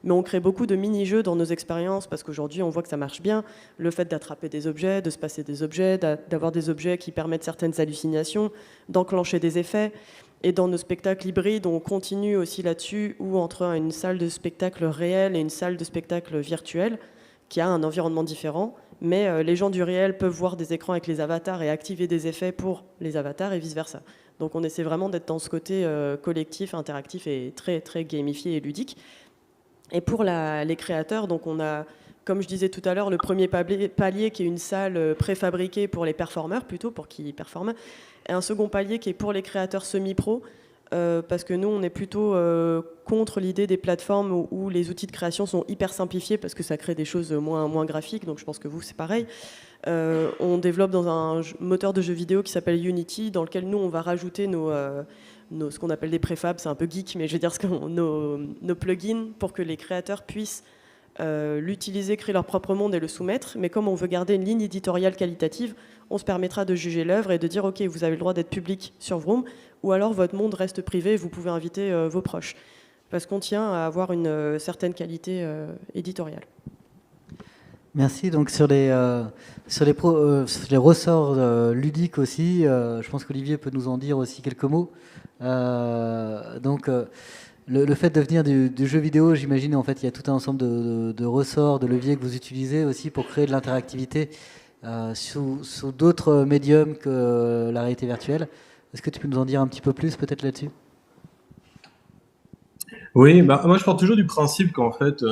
E: Mais on crée beaucoup de mini-jeux dans nos expériences, parce qu'aujourd'hui on voit que ça marche bien. Le fait d'attraper des objets, de se passer des objets, d'avoir des objets qui permettent certaines hallucinations, d'enclencher des effets. Et dans nos spectacles hybrides, on continue aussi là-dessus, où entre une salle de spectacle réelle et une salle de spectacle virtuelle, qui a un environnement différent, mais les gens du réel peuvent voir des écrans avec les avatars et activer des effets pour les avatars et vice-versa. Donc on essaie vraiment d'être dans ce côté collectif, interactif et très, très gamifié et ludique. Et pour les créateurs, donc on a, comme je disais tout à l'heure, le premier palier qui est une salle préfabriquée pour les performeurs, plutôt pour qui performent, et un second palier qui est pour les créateurs semi-pro, parce que nous, on est plutôt contre l'idée des plateformes où les outils de création sont hyper simplifiés, parce que ça crée des choses moins graphiques, donc je pense que vous, c'est pareil. On développe dans un moteur de jeu vidéo qui s'appelle Unity, dans lequel nous, on va rajouter ce qu'on appelle des préfabs, c'est un peu geek, mais je veux dire nos plugins pour que les créateurs puissent l'utiliser, créer leur propre monde et le soumettre. Mais comme on veut garder une ligne éditoriale qualitative, on se permettra de juger l'œuvre et de dire ok, vous avez le droit d'être public sur Vroom, ou alors votre monde reste privé et vous pouvez inviter vos proches. Parce qu'on tient à avoir une certaine qualité éditoriale.
A: Merci. Donc sur les ressorts ludiques aussi, je pense qu'Olivier peut nous en dire aussi quelques mots. Le fait de venir du jeu vidéo, j'imagine en fait il y a tout un ensemble de ressorts, de leviers que vous utilisez aussi pour créer de l'interactivité sous d'autres médiums que la réalité virtuelle. Est-ce que tu peux nous en dire un petit peu plus peut-être là-dessus ?
F: Oui, moi je pars toujours du principe qu'en fait,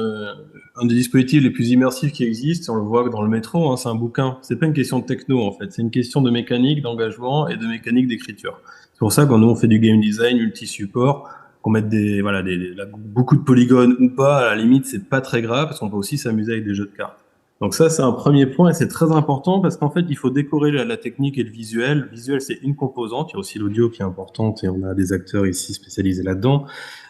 F: un des dispositifs les plus immersifs qui existent, on le voit dans le métro, hein, c'est un bouquin. C'est pas une question de techno en fait, c'est une question de mécanique, d'engagement et de mécanique d'écriture. C'est pour ça que quand nous on fait du game design multi-support, qu'on mette beaucoup de polygones ou pas, à la limite c'est pas très grave parce qu'on peut aussi s'amuser avec des jeux de cartes. Donc ça c'est un premier point et c'est très important parce qu'en fait il faut décorer la technique et le visuel. Le visuel c'est une composante, il y a aussi l'audio qui est importante et on a des acteurs ici spécialisés là-dedans.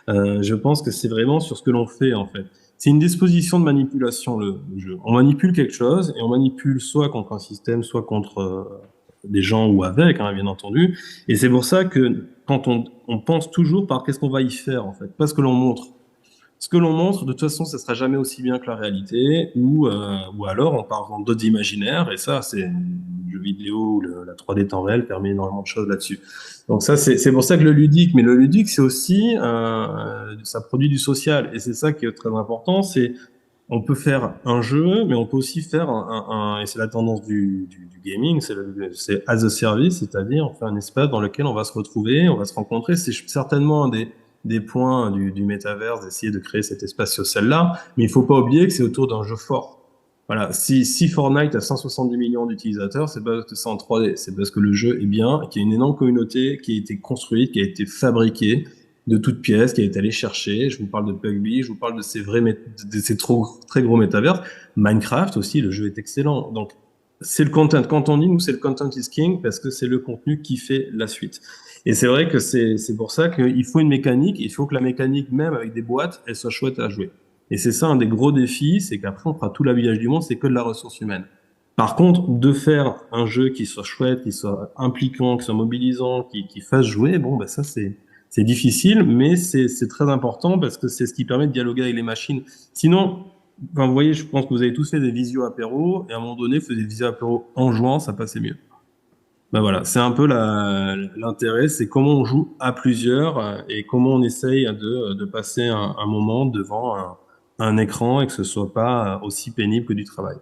F: Je pense que c'est vraiment sur ce que l'on fait en fait. C'est une disposition de manipulation le jeu. On manipule quelque chose et on manipule soit contre un système, soit contre des gens ou avec, hein, bien entendu. Et c'est pour ça que quand on pense toujours par qu'est-ce qu'on va y faire en fait, pas ce que l'on montre. Ce que l'on montre, de toute façon, ça sera jamais aussi bien que la réalité, ou alors on part dans d'autres imaginaires, et ça, c'est le jeu vidéo, la 3D temps réel permet énormément de choses là-dessus. Donc ça, c'est pour ça que le ludique, mais le ludique, c'est aussi, ça produit du social, et c'est ça qui est très important, c'est on peut faire un jeu, mais on peut aussi faire et c'est la tendance du gaming, c'est as a service, c'est-à-dire on fait un espace dans lequel on va se retrouver, on va se rencontrer, c'est certainement un des points du métaverse, d'essayer de créer cet espace social-là, mais il faut pas oublier que c'est autour d'un jeu fort. Voilà, si Fortnite a 170 millions d'utilisateurs, c'est pas parce que c'est en 3D, c'est parce que le jeu est bien, qu'il y a une énorme communauté qui a été construite, qui a été fabriquée de toutes pièces, qui a été allée chercher. Je vous parle de Pugby, je vous parle de ces très gros métaverses, Minecraft aussi, le jeu est excellent. Donc, c'est le content. Quand on dit, nous, c'est le content is king parce que c'est le contenu qui fait la suite. Et c'est vrai que c'est pour ça qu'il faut une mécanique. Il faut que la mécanique, même avec des boîtes, elle soit chouette à jouer. Et c'est ça un des gros défis, c'est qu'après, on fera tout l'habillage du monde, c'est que de la ressource humaine. Par contre, de faire un jeu qui soit chouette, qui soit impliquant, qui soit mobilisant, qui fasse jouer, bon, bah ça, c'est difficile, mais c'est très important parce que c'est ce qui permet de dialoguer avec les machines. Sinon, enfin, vous voyez, je pense que vous avez tous fait des visio apéros, et à un moment donné, faire des visio apéros en jouant, ça passait mieux. Ben voilà, c'est un peu l'intérêt, c'est comment on joue à plusieurs et comment on essaye de passer un moment devant un écran et que ce soit pas aussi pénible que du travail.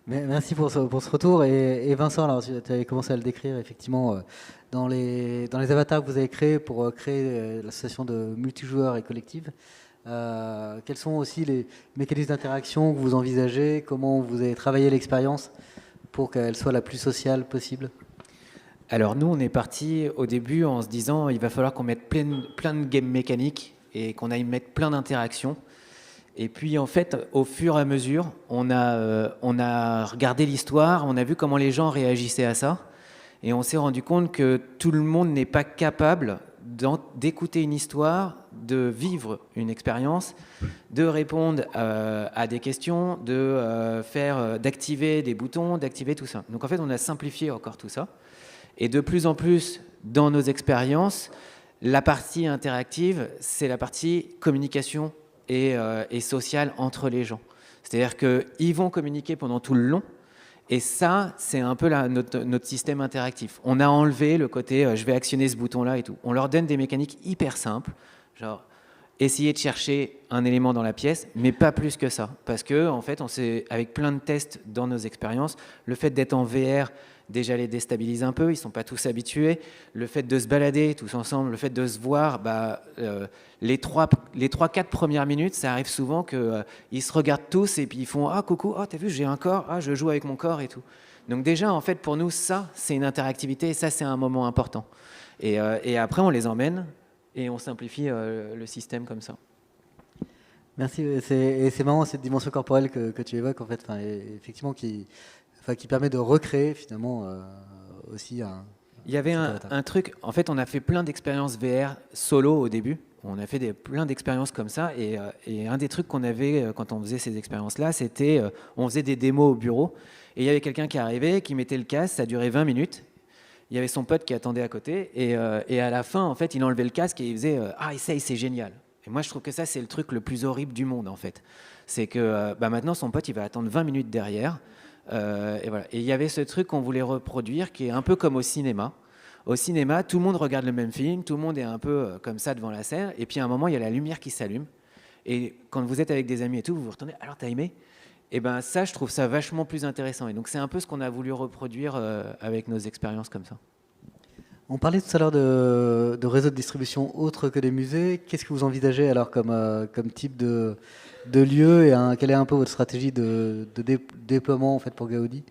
A: Merci pour ce retour. Et Vincent, alors, tu avais commencé à le décrire, effectivement, dans les avatars que vous avez créés pour créer l'association de multijoueurs et collective. Quels sont aussi les mécanismes d'interaction que vous envisagez? Comment vous avez travaillé l'expérience pour qu'elle soit la plus sociale possible?
C: Alors nous, on est parti au début en se disant il va falloir qu'on mette plein de games mécaniques et qu'on aille mettre plein d'interactions. Et puis en fait, au fur et à mesure, on a regardé l'histoire, on a vu comment les gens réagissaient à ça, et on s'est rendu compte que tout le monde n'est pas capable d'écouter une histoire, de vivre une expérience, de répondre à des questions, d'activer des boutons, d'activer tout ça. Donc en fait, on a simplifié encore tout ça. Et de plus en plus, dans nos expériences, la partie interactive, c'est la partie communication et sociale entre les gens. C'est-à-dire qu'ils vont communiquer pendant tout le long. Et ça, c'est un peu notre système interactif. On a enlevé le côté je vais actionner ce bouton-là et tout. On leur donne des mécaniques hyper simples, genre essayer de chercher un élément dans la pièce, mais pas plus que ça. Parce que, en fait, avec plein de tests dans nos expériences, le fait d'être en VR, déjà les déstabilise un peu, ils ne sont pas tous habitués. Le fait de se balader tous ensemble, le fait de se voir, les 3-4 premières minutes, ça arrive souvent qu'ils se regardent tous et puis ils font « Ah, coucou, oh, t'as vu, j'ai un corps, ah, je joue avec mon corps et tout ». Donc déjà, en fait, pour nous, ça, c'est une interactivité et ça, c'est un moment important. Et après, on les emmène et on simplifie le système comme ça.
A: Merci. Et c'est marrant cette dimension corporelle que tu évoques, en fait, effectivement, qui permet de recréer finalement aussi un...
C: Il y avait un truc, en fait, on a fait plein d'expériences VR solo au début. On a fait plein d'expériences comme ça. Et un des trucs qu'on avait quand on faisait ces expériences-là, c'était on faisait des démos au bureau. Et il y avait quelqu'un qui arrivait, qui mettait le casque, ça durait 20 minutes. Il y avait son pote qui attendait à côté. Et à la fin, en fait, il enlevait le casque et il faisait Ah, essaye, c'est génial. Et moi, je trouve que ça, c'est le truc le plus horrible du monde, en fait. C'est que maintenant, son pote, il va attendre 20 minutes derrière. Et voilà. Et il y avait ce truc qu'on voulait reproduire qui est un peu comme au cinéma. Au cinéma, tout le monde regarde le même film, tout le monde est un peu comme ça devant la scène, et puis à un moment, il y a la lumière qui s'allume. Et quand vous êtes avec des amis et tout, vous vous retournez, alors t'as aimé? Et bien ça, je trouve ça vachement plus intéressant. Et donc c'est un peu ce qu'on a voulu reproduire avec nos expériences comme ça.
A: On parlait tout à l'heure de réseaux de distribution autres que des musées. Qu'est-ce que vous envisagez alors comme type de lieu et quelle est un peu votre stratégie de déploiement en fait pour Gaudi?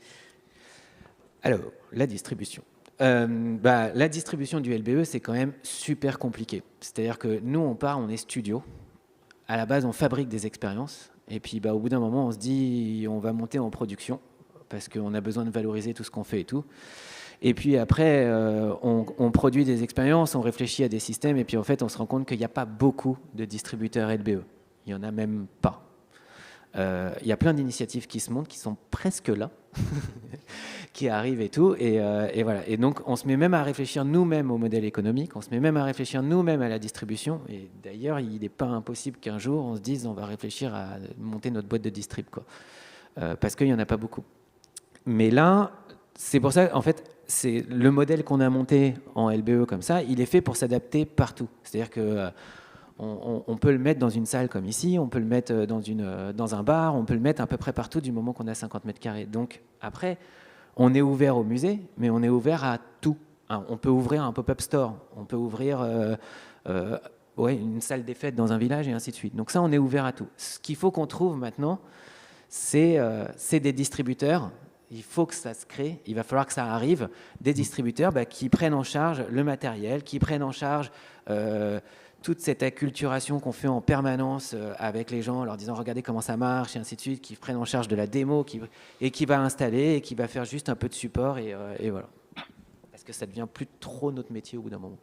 C: Alors, la distribution. La distribution du LBE, c'est quand même super compliqué. C'est-à-dire que nous, on est studio. À la base, on fabrique des expériences. Et puis, au bout d'un moment, on se dit, on va monter en production parce qu'on a besoin de valoriser tout ce qu'on fait et tout. Et puis après, on produit des expériences, on réfléchit à des systèmes. Et puis, en fait, on se rend compte qu'il n'y a pas beaucoup de distributeurs LBE. Il n'y en a même pas. Il y a plein d'initiatives qui se montent, qui sont presque là, qui arrivent et tout. Et voilà. Et donc, on se met même à réfléchir nous-mêmes au modèle économique, on se met même à réfléchir nous-mêmes à la distribution. Et d'ailleurs, il n'est pas impossible qu'un jour, on se dise, on va réfléchir à monter notre boîte de distrib, quoi. Parce qu'il n'y en a pas beaucoup. Mais là, c'est pour ça, en fait, c'est le modèle qu'on a monté en LBE comme ça, il est fait pour s'adapter partout. C'est-à-dire que on peut le mettre dans une salle comme ici, on peut le mettre dans un bar, on peut le mettre à peu près partout du moment qu'on a 50 mètres carrés. Donc après, on est ouvert au musée, mais on est ouvert à tout. On peut ouvrir un pop-up store, on peut ouvrir une salle des fêtes dans un village et ainsi de suite. Donc ça, on est ouvert à tout. Ce qu'il faut qu'on trouve maintenant, c'est des distributeurs. Il faut que ça se crée, il va falloir que ça arrive, des distributeurs qui prennent en charge le matériel, qui prennent en charge toute cette acculturation qu'on fait en permanence avec les gens, en leur disant regardez comment ça marche et ainsi de suite, qui prennent en charge de la démo et qui va installer et qui va faire juste un peu de support et voilà. Parce que ça devient plus trop notre métier au bout d'un moment.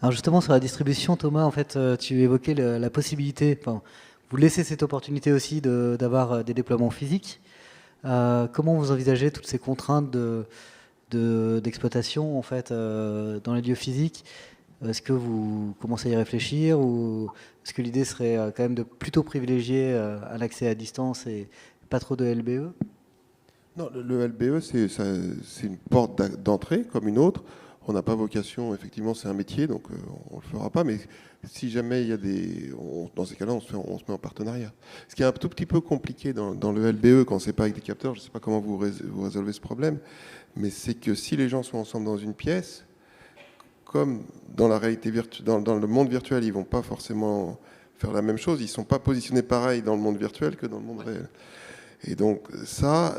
A: Alors justement sur la distribution, Thomas, en fait, tu évoquais la possibilité, enfin, vous laissez cette opportunité aussi d'avoir des déploiements physiques. Comment vous envisagez toutes ces contraintes d'exploitation en fait dans les lieux physiques? Est-ce que vous commencez à y réfléchir ou est-ce que l'idée serait quand même de plutôt privilégier un accès à distance et pas trop de LBE?
B: Non, le LBE, c'est une porte d'entrée comme une autre. On n'a pas vocation, effectivement, c'est un métier, donc on ne le fera pas. Mais si jamais il y a dans ces cas-là, on se met en partenariat. Ce qui est un tout petit peu compliqué dans le LBE, quand c'est pas avec des capteurs, je ne sais pas comment vous résolvez ce problème, mais c'est que si les gens sont ensemble dans une pièce, comme dans la réalité dans le monde virtuel, ils vont pas forcément faire la même chose. Ils sont pas positionnés pareil dans le monde virtuel que dans le monde réel. Et donc ça,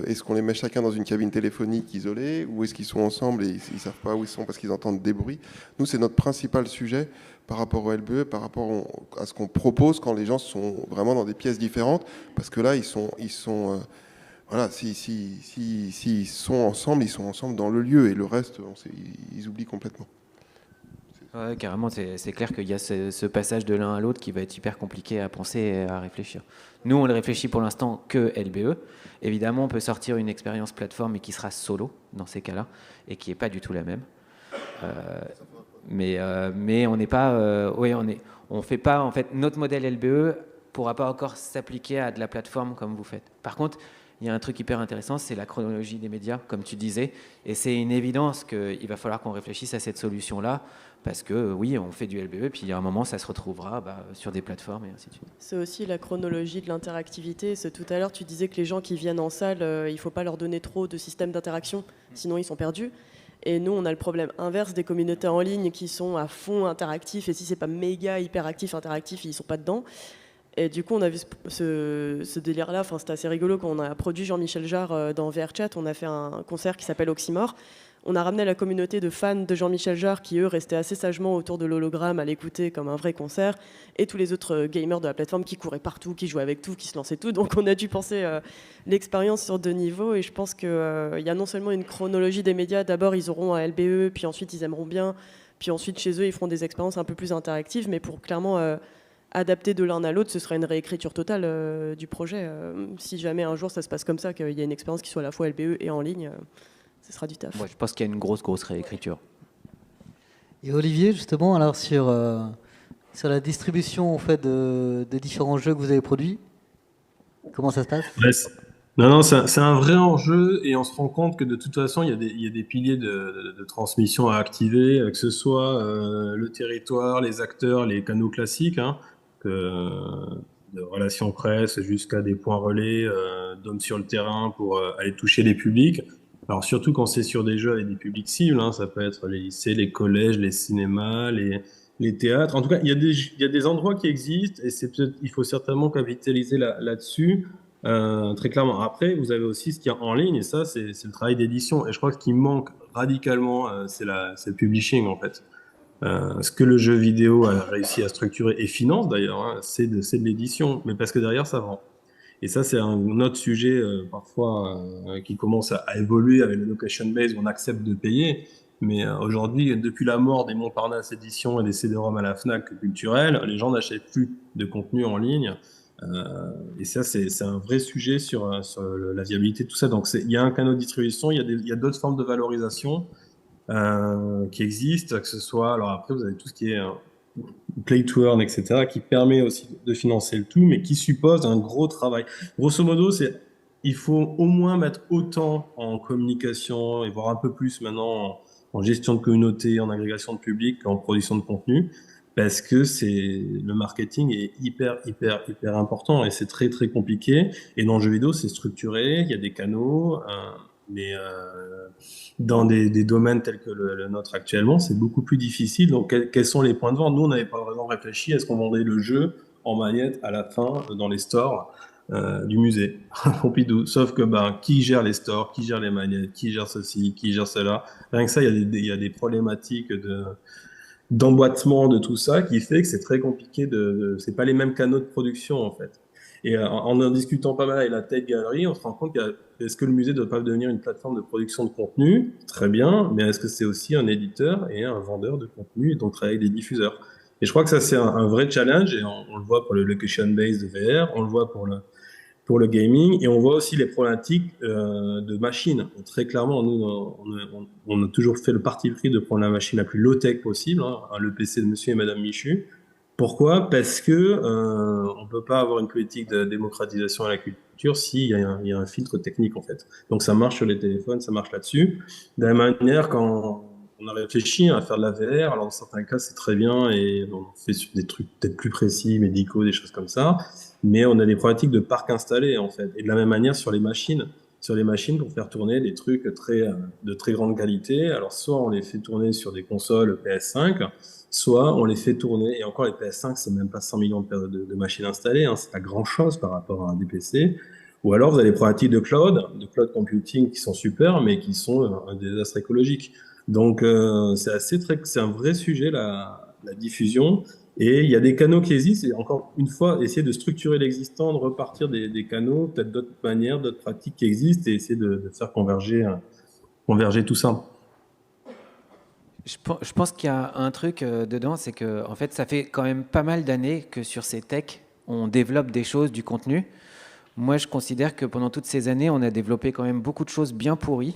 B: est-ce qu'on les met chacun dans une cabine téléphonique isolée ou est-ce qu'ils sont ensemble et ils savent pas où ils sont parce qu'ils entendent des bruits? Nous, c'est notre principal sujet par rapport au LBE, par rapport à ce qu'on propose quand les gens sont vraiment dans des pièces différentes, parce que là, voilà, s'ils sont ensemble dans le lieu et le reste, ils oublient complètement.
C: Ouais, carrément, c'est clair qu'il y a ce passage de l'un à l'autre qui va être hyper compliqué à penser et à réfléchir. Nous, on le réfléchit pour l'instant que LBE. Évidemment, on peut sortir une expérience plateforme et qui sera solo dans ces cas-là et qui n'est pas du tout la même. Mais on n'est pas, on fait pas en fait notre modèle LBE pourra pas encore s'appliquer à de la plateforme comme vous faites. Par contre, il y a un truc hyper intéressant, c'est la chronologie des médias, comme tu disais, et c'est une évidence qu'il va falloir qu'on réfléchisse à cette solution-là, parce que oui, on fait du LBE, puis il y a un moment, ça se retrouvera sur des plateformes et ainsi de suite.
E: C'est aussi la chronologie de l'interactivité. Tout à l'heure, tu disais que les gens qui viennent en salle, il ne faut pas leur donner trop de systèmes d'interaction, sinon ils sont perdus. Et nous, on a le problème inverse des communautés en ligne qui sont à fond interactifs, et si c'est pas méga hyperactif, interactif, ils ne sont pas dedans. Et du coup, on a vu ce délire-là, enfin, c'était assez rigolo quand on a produit Jean-Michel Jarre dans VRChat, on a fait un concert qui s'appelle Oxymore. On a ramené la communauté de fans de Jean-Michel Jarre qui, eux, restaient assez sagement autour de l'hologramme à l'écouter comme un vrai concert, et tous les autres gamers de la plateforme qui couraient partout, qui jouaient avec tout, qui se lançaient tout. Donc on a dû penser l'expérience sur deux niveaux, et je pense qu'il y a non seulement une chronologie des médias, d'abord ils auront un LBE, puis ensuite ils aimeront bien, puis ensuite chez eux ils feront des expériences un peu plus interactives, mais pour clairement adapter de l'un à l'autre, ce sera une réécriture totale du projet. Si jamais un jour ça se passe comme ça, qu'il y a une expérience qui soit à la fois LBE et en ligne, ce sera du taf.
C: Ouais, je pense qu'il y a une grosse réécriture.
A: Et Olivier, justement, alors sur la distribution en fait, des différents jeux que vous avez produits, comment ça se passe?
F: Ouais, non, c'est un vrai enjeu et on se rend compte que de toute façon, il y a des piliers de transmission à activer, que ce soit le territoire, les acteurs, les canaux classiques, hein, de relations presse jusqu'à des points relais d'hommes sur le terrain pour aller toucher les publics. Alors surtout quand c'est sur des jeux avec des publics cibles, hein, ça peut être les lycées, les collèges, les cinémas, les théâtres. En tout cas, il y a des endroits qui existent et il faut certainement capitaliser là-dessus. Très clairement. Après, vous avez aussi ce qu'il y a en ligne, et ça, c'est le travail d'édition. Et je crois que ce qui manque radicalement, c'est le publishing, en fait. Ce que le jeu vidéo a réussi à structurer, et finance d'ailleurs, hein, c'est de l'édition, mais parce que derrière, ça vend. Et ça, c'est un autre sujet, parfois, qui commence à évoluer avec le location base, où on accepte de payer. Mais aujourd'hui, depuis la mort des Montparnasse Éditions et des CD-ROM à la FNAC culturelle, les gens n'achètent plus de contenu en ligne. Et ça, c'est un vrai sujet sur la viabilité de tout ça. Donc, il y a un canal de distribution, il y a d'autres formes de valorisation qui existent, que ce soit... Alors après, vous avez tout ce qui est Play to Earn, etc., qui permet aussi de financer le tout, mais qui suppose un gros travail. Grosso modo, il faut au moins mettre autant en communication, et voire un peu plus maintenant en gestion de communauté, en agrégation de public, qu'en production de contenu, parce que le marketing est hyper important et c'est très très compliqué. Et dans le jeu vidéo, c'est structuré, il y a des canaux, mais dans des domaines tels que le nôtre actuellement, c'est beaucoup plus difficile. Donc, quels sont les points de vente? Nous, on n'avait pas vraiment réfléchi. Est-ce qu'on vendait le jeu en manette à la fin dans les stores du musée Pompidou? Sauf que qui gère les stores, qui gère les manettes, qui gère ceci, qui gère cela? Rien que ça, il y a des problématiques d'emboîtement de tout ça qui fait que c'est très compliqué c'est pas les mêmes canaux de production en fait. Et en discutant pas mal avec la Tech Gallery, on se rend compte est-ce que le musée ne doit pas devenir une plateforme de production de contenu? Très bien, mais est-ce que c'est aussi un éditeur et un vendeur de contenu et donc travailler avec des diffuseurs? Et je crois que ça c'est un vrai challenge et on le voit pour le location-based de VR, on le voit pour le gaming, et on voit aussi les problématiques de machines. Très clairement, nous, on a toujours fait le parti pris de prendre la machine la plus low-tech possible, hein, le PC de monsieur et madame Michu. Pourquoi? Parce que on peut pas avoir une politique de démocratisation à la culture s'il y a un filtre technique, en fait. Donc ça marche sur les téléphones, ça marche là-dessus. De la même manière, quand on a réfléchi à faire de la VR, alors dans certains cas, c'est très bien, et on fait sur des trucs peut-être plus précis, médicaux, des choses comme ça, mais on a des problématiques de parc installé, en fait. Et de la même manière, sur les machines pour faire tourner des trucs de très grande qualité. Alors, soit on les fait tourner sur des consoles PS5, soit on les fait tourner, et encore les PS5, c'est même pas 100 millions de machines installées, hein, c'est pas grand-chose par rapport à des PC. Ou alors, vous avez des problématiques de cloud computing qui sont super, mais qui sont un désastre écologique. Donc, c'est un vrai sujet, la diffusion. Et il y a des canaux qui existent, et encore une fois, essayer de structurer l'existant, de repartir des canaux, peut-être d'autres manières, d'autres pratiques qui existent, et essayer de faire converger tout ça.
C: Je pense qu'il y a un truc dedans, c'est que en fait, ça fait quand même pas mal d'années que sur ces techs, on développe des choses, du contenu. Moi, je considère que pendant toutes ces années, on a développé quand même beaucoup de choses bien pourries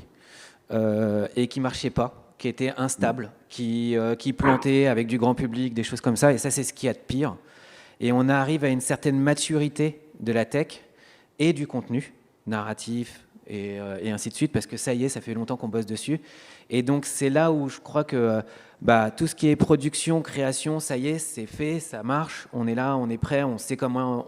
C: et qui marchaient pas, qui étaient instables, qui plantaient avec du grand public, des choses comme ça. Et ça, c'est ce qu'il y a de pire. Et on arrive à une certaine maturité de la tech et du contenu narratif et ainsi de suite, parce que ça y est, ça fait longtemps qu'on bosse dessus. Et donc, c'est là où je crois que tout ce qui est production, création, ça y est, c'est fait, ça marche, on est là, on est prêt, on sait comment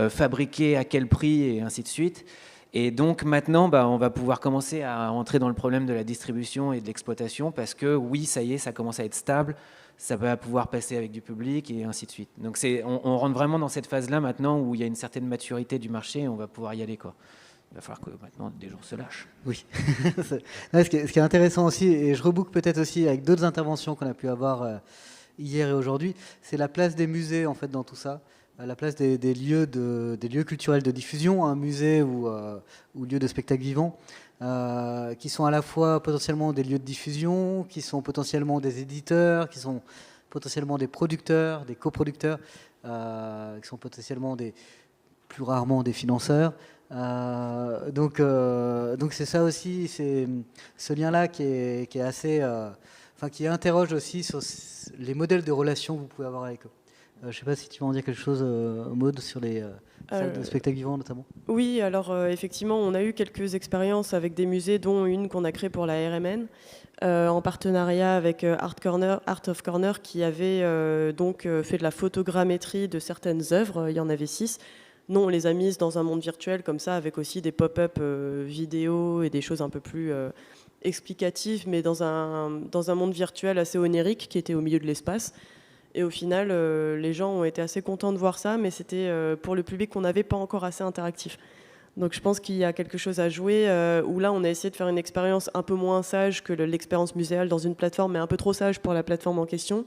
C: fabriquer, à quel prix, et ainsi de suite. Et donc maintenant, on va pouvoir commencer à entrer dans le problème de la distribution et de l'exploitation, parce que oui, ça y est, ça commence à être stable, ça va pouvoir passer avec du public, et ainsi de suite. Donc on rentre vraiment dans cette phase-là maintenant où il y a une certaine maturité du marché, et on va pouvoir y aller, quoi. Il va falloir que maintenant des gens se lâchent.
A: Oui. Ce qui est intéressant aussi, et je reboucle peut-être aussi avec d'autres interventions qu'on a pu avoir hier et aujourd'hui, c'est la place des musées en fait dans tout ça, la place des lieux culturels de diffusion, un musée ou lieu de spectacle vivant, qui sont à la fois potentiellement des lieux de diffusion, qui sont potentiellement des éditeurs, qui sont potentiellement des producteurs, des coproducteurs, qui sont potentiellement plus rarement des financeurs. Donc c'est ça aussi, c'est ce lien-là qui est assez, qui interroge aussi sur les modèles de relations que vous pouvez avoir avec eux. Je ne sais pas si tu veux en dire quelque chose, Maud, sur les salles de spectacle vivant notamment.
E: Oui, alors effectivement, on a eu quelques expériences avec des musées, dont une qu'on a créée pour la RMN, en partenariat avec Art of Corner, qui avait fait de la photogrammétrie de certaines œuvres. Il y en avait 6. Nous, on les a mises dans un monde virtuel comme ça, avec aussi des pop-up vidéo et des choses un peu plus explicatives, mais dans un monde virtuel assez onirique qui était au milieu de l'espace. Et au final, les gens ont été assez contents de voir ça, mais c'était pour le public qu'on n'avait pas encore assez interactif. Donc je pense qu'il y a quelque chose à jouer, où là, on a essayé de faire une expérience un peu moins sage que l'expérience muséale dans une plateforme, mais un peu trop sage pour la plateforme en question.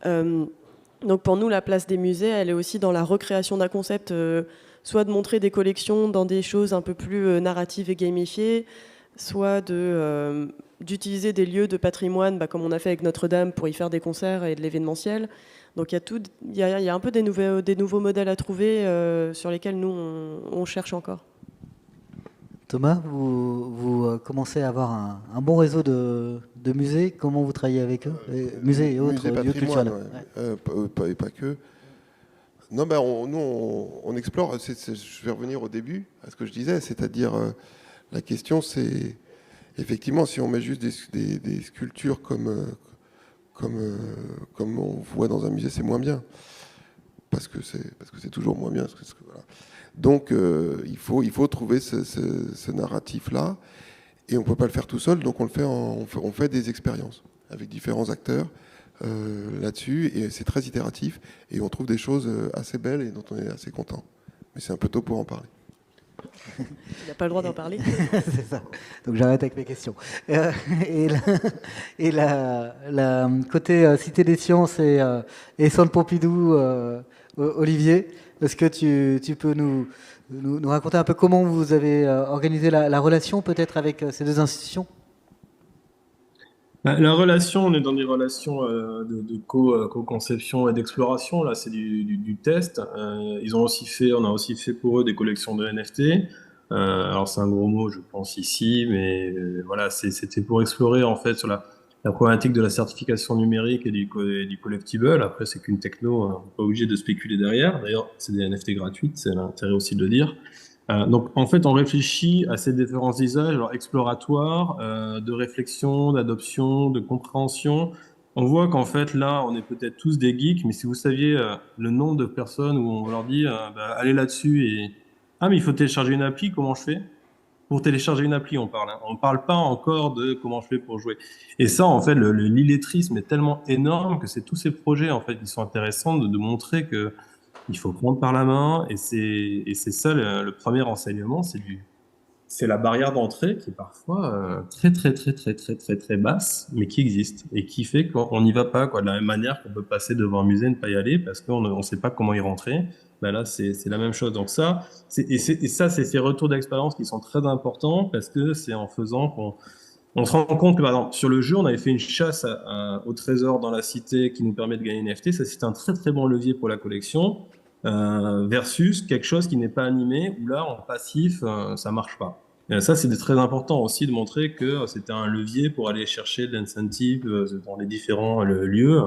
E: Donc pour nous, la place des musées, elle est aussi dans la recréation d'un concept, soit de montrer des collections dans des choses un peu plus narratives et gamifiées, soit d'utiliser des lieux de patrimoine, comme on a fait avec Notre-Dame, pour y faire des concerts et de l'événementiel. Donc il y a un peu des nouveaux modèles à trouver sur lesquels nous, on cherche encore.
A: Thomas, vous commencez à avoir un bon réseau de musées. Comment vous travaillez avec eux, musées et autres lieux culturels?
B: Et pas que. Non, on explore. Je vais revenir au début à ce que je disais, c'est-à-dire la question, c'est effectivement si on met juste des sculptures comme on voit dans un musée, c'est moins bien, parce que c'est toujours moins bien. Voilà. Donc il faut trouver ce narratif-là, et on ne peut pas le faire tout seul, donc on fait des expériences avec différents acteurs là-dessus, et c'est très itératif, et on trouve des choses assez belles et dont on est assez content. Mais c'est un peu tôt pour en parler.
E: Il n'a pas le droit d'en parler.
A: C'est ça. Donc j'arrête avec mes questions. Et la côté Cité des Sciences et Centre Pompidou, Olivier, est-ce que tu peux nous raconter un peu comment vous avez organisé la relation peut-être avec ces deux institutions?
F: La relation, on est dans des relations de co-conception et d'exploration. Là, c'est du test. On a aussi fait pour eux des collections de NFT. Alors, c'est un gros mot, je pense, ici, mais voilà, c'était pour explorer en fait sur la problématique de la certification numérique et du collectible. Après, c'est qu'une techno, on n'est pas obligé de spéculer derrière. D'ailleurs, c'est des NFT gratuites, c'est l'intérêt aussi de le dire. Donc, en fait, on réfléchit à ces différents usages, alors exploratoires, de réflexion, d'adoption, de compréhension. On voit qu'en fait, là, on est peut-être tous des geeks, mais si vous saviez le nombre de personnes où on leur dit, allez là-dessus et ah, mais il faut télécharger une appli, comment je fais? Pour télécharger une appli, on parle. Hein. On parle pas encore de comment je fais pour jouer. Et ça, en fait, l'illettrisme est tellement énorme que c'est tous ces projets, en fait, qui sont intéressants de montrer que il faut prendre par la main, et c'est ça le premier enseignement, c'est la barrière d'entrée qui est parfois très très très très très très très basse, mais qui existe et qui fait qu'on n'y va pas, quoi. De la même manière qu'on peut passer devant un musée et ne pas y aller parce qu'on ne sait pas comment y rentrer. Ben là, c'est la même chose. Donc ça, c'est ces retours d'expérience qui sont très importants parce que c'est en faisant qu'on se rend compte que, par exemple, sur le jeu, on avait fait une chasse au trésor dans la cité qui nous permet de gagner une NFT. Ça, c'est un très très bon levier pour la collection. Versus quelque chose qui n'est pas animé, où là, en passif, ça marche pas. Et ça, c'est très important aussi de montrer que c'était un levier pour aller chercher de l'incentive dans les différents lieux.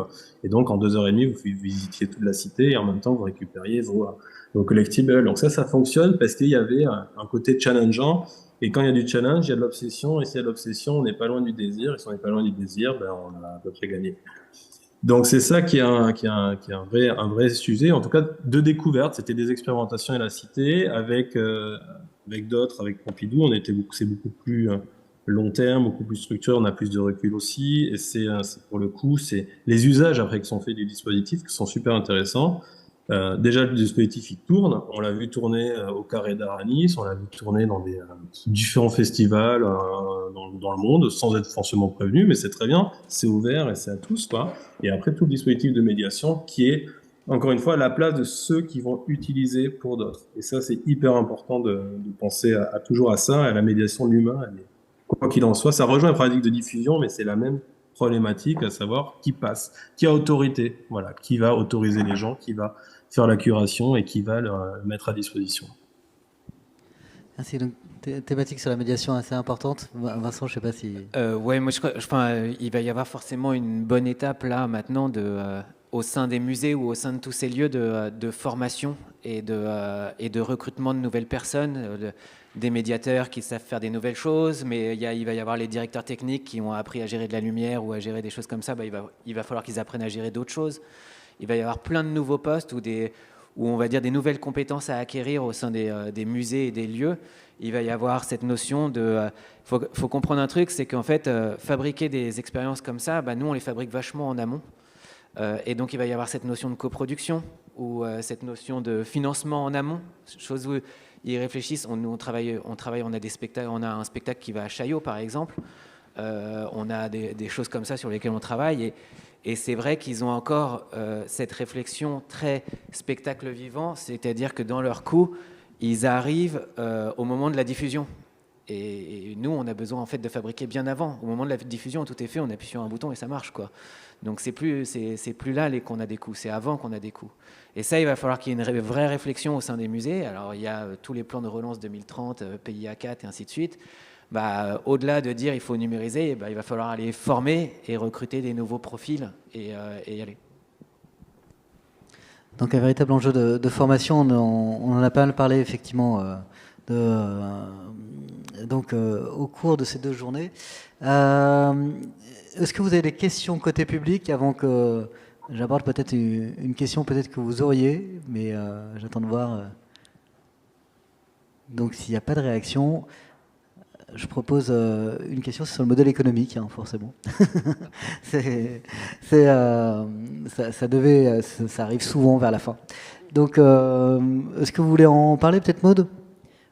F: Et donc, en 2h30, vous visitiez toute la cité et en même temps, vous récupériez vos collectibles. Donc ça fonctionne parce qu'il y avait un côté challengeant. Et quand il y a du challenge, il y a de l'obsession. Et s'il y a de l'obsession, on n'est pas loin du désir. Et si on n'est pas loin du désir, on a à peu près gagné. Donc c'est ça qui est un vrai sujet, en tout cas de découverte. C'était des expérimentations à la cité avec d'autres, avec Pompidou. C'est beaucoup plus long terme, beaucoup plus structuré. On a plus de recul aussi. Et c'est pour le coup, c'est les usages après qui sont faits du dispositif qui sont super intéressants. Déjà, le dispositif, il tourne. On l'a vu tourner au Carré d'Art à Nice, on l'a vu tourner dans des différents festivals dans le monde, sans être forcément prévenu, mais c'est très bien, c'est ouvert et c'est à tous, quoi. Et après, tout le dispositif de médiation qui est, encore une fois, à la place de ceux qui vont utiliser pour d'autres. Et ça, c'est hyper important de penser toujours à ça, à la médiation de l'humain. Quoi qu'il en soit, ça rejoint la pratique de diffusion, mais c'est la même problématique, à savoir qui passe, qui a autorité, voilà, qui va autoriser les gens, qui va faire la curation et qui va le mettre à disposition.
A: Merci. Donc, thématique sur la médiation assez importante. Vincent, je ne sais pas si...
C: Ouais, moi, il va y avoir forcément une bonne étape là maintenant au sein des musées ou au sein de tous ces lieux de formation et de recrutement de nouvelles personnes, des médiateurs qui savent faire des nouvelles choses, mais il va y avoir les directeurs techniques qui ont appris à gérer de la lumière ou à gérer des choses comme ça. Il va falloir qu'ils apprennent à gérer d'autres choses. Il va y avoir plein de nouveaux postes ou on va dire des nouvelles compétences à acquérir au sein des musées et des lieux. Il va y avoir cette notion de... faut comprendre un truc, c'est qu'en fait, fabriquer des expériences comme ça, nous, on les fabrique vachement en amont. Et donc, il va y avoir cette notion de coproduction ou cette notion de financement en amont, chose où ils réfléchissent. On travaille, on a des spectacles, on a un spectacle qui va à Chaillot, par exemple. On a des choses comme ça sur lesquelles on travaille. Et c'est vrai qu'ils ont encore cette réflexion très spectacle vivant, c'est-à-dire que dans leur coup, ils arrivent au moment de la diffusion. Et nous, on a besoin en fait de fabriquer bien avant. Au moment de la diffusion, tout est fait, on appuie sur un bouton et ça marche, quoi. Donc c'est plus là qu'on a des coûts, c'est avant qu'on a des coûts. Et ça, il va falloir qu'il y ait une vraie réflexion au sein des musées. Alors il y a tous les plans de relance 2030, PIA 4 et ainsi de suite. Au-delà de dire il faut numériser, il va falloir aller former et recruter des nouveaux profils et y aller.
A: Donc un véritable enjeu de formation, on en a pas mal parlé effectivement au cours de ces 2 journées. Est-ce que vous avez des questions côté public avant que j'aborde peut-être une question peut-être que vous auriez, mais j'attends de voir. Donc s'il n'y a pas de réaction, je propose une question sur le modèle économique, forcément. Ça arrive souvent vers la fin. Donc, est-ce que vous voulez en parler, peut-être, Maud ?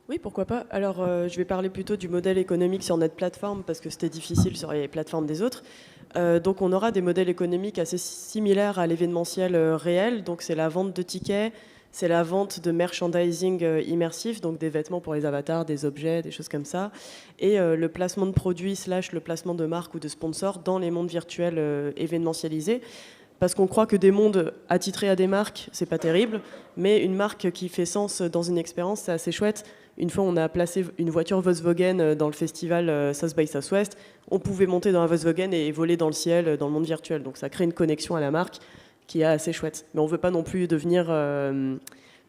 E: Oui, pourquoi pas. Alors, je vais parler plutôt du modèle économique sur notre plateforme parce que c'était difficile sur les plateformes des autres. Donc, on aura des modèles économiques assez similaires à l'événementiel réel. Donc, c'est la vente de tickets, c'est la vente de merchandising immersif, donc des vêtements pour les avatars, des objets, des choses comme ça, et le placement de produits / le placement de marques ou de sponsors dans les mondes virtuels événementialisés. Parce qu'on croit que des mondes attitrés à des marques, c'est pas terrible, mais une marque qui fait sens dans une expérience, c'est assez chouette. Une fois, on a placé une voiture Volkswagen dans le festival South by Southwest. On pouvait monter dans la Volkswagen et voler dans le ciel, dans le monde virtuel. Donc ça crée une connexion à la marque qui est assez chouette. Mais on ne veut pas non plus devenir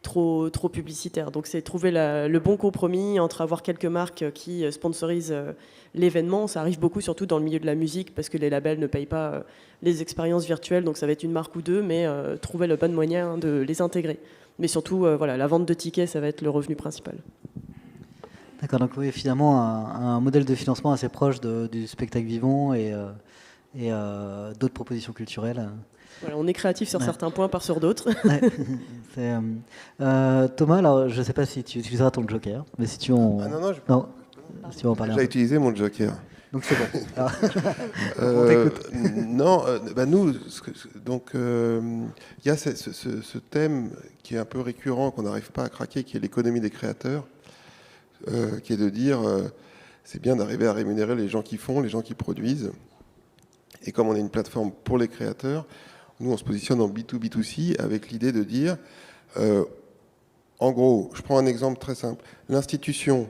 E: trop publicitaire. Donc c'est trouver le bon compromis entre avoir quelques marques qui sponsorisent l'événement. Ça arrive beaucoup, surtout dans le milieu de la musique, parce que les labels ne payent pas les expériences virtuelles. Donc ça va être une marque ou deux, mais trouver le bon moyen de les intégrer. Mais surtout, voilà, la vente de tickets, ça va être le revenu principal.
A: D'accord, donc oui, finalement, un modèle de financement assez proche du spectacle vivant et d'autres propositions culturelles.
E: Voilà, on est créatif sur certains points, pas sur d'autres.
A: Ouais. Thomas, alors, je ne sais pas si tu utiliseras ton joker, mais si tu en...
B: Ah non,
A: non. Si tu veux en parler
B: j'ai déjà utilisé mon joker.
A: Donc c'est bon. Alors, on t'écoute.
B: Non, nous, donc il y a ce thème qui est un peu récurrent, qu'on n'arrive pas à craquer, qui est l'économie des créateurs, qui est de dire c'est bien d'arriver à rémunérer les gens qui font, les gens qui produisent. Et comme on est une plateforme pour les créateurs, nous on se positionne en B2B2C avec l'idée de dire, en gros, je prends un exemple très simple, l'institution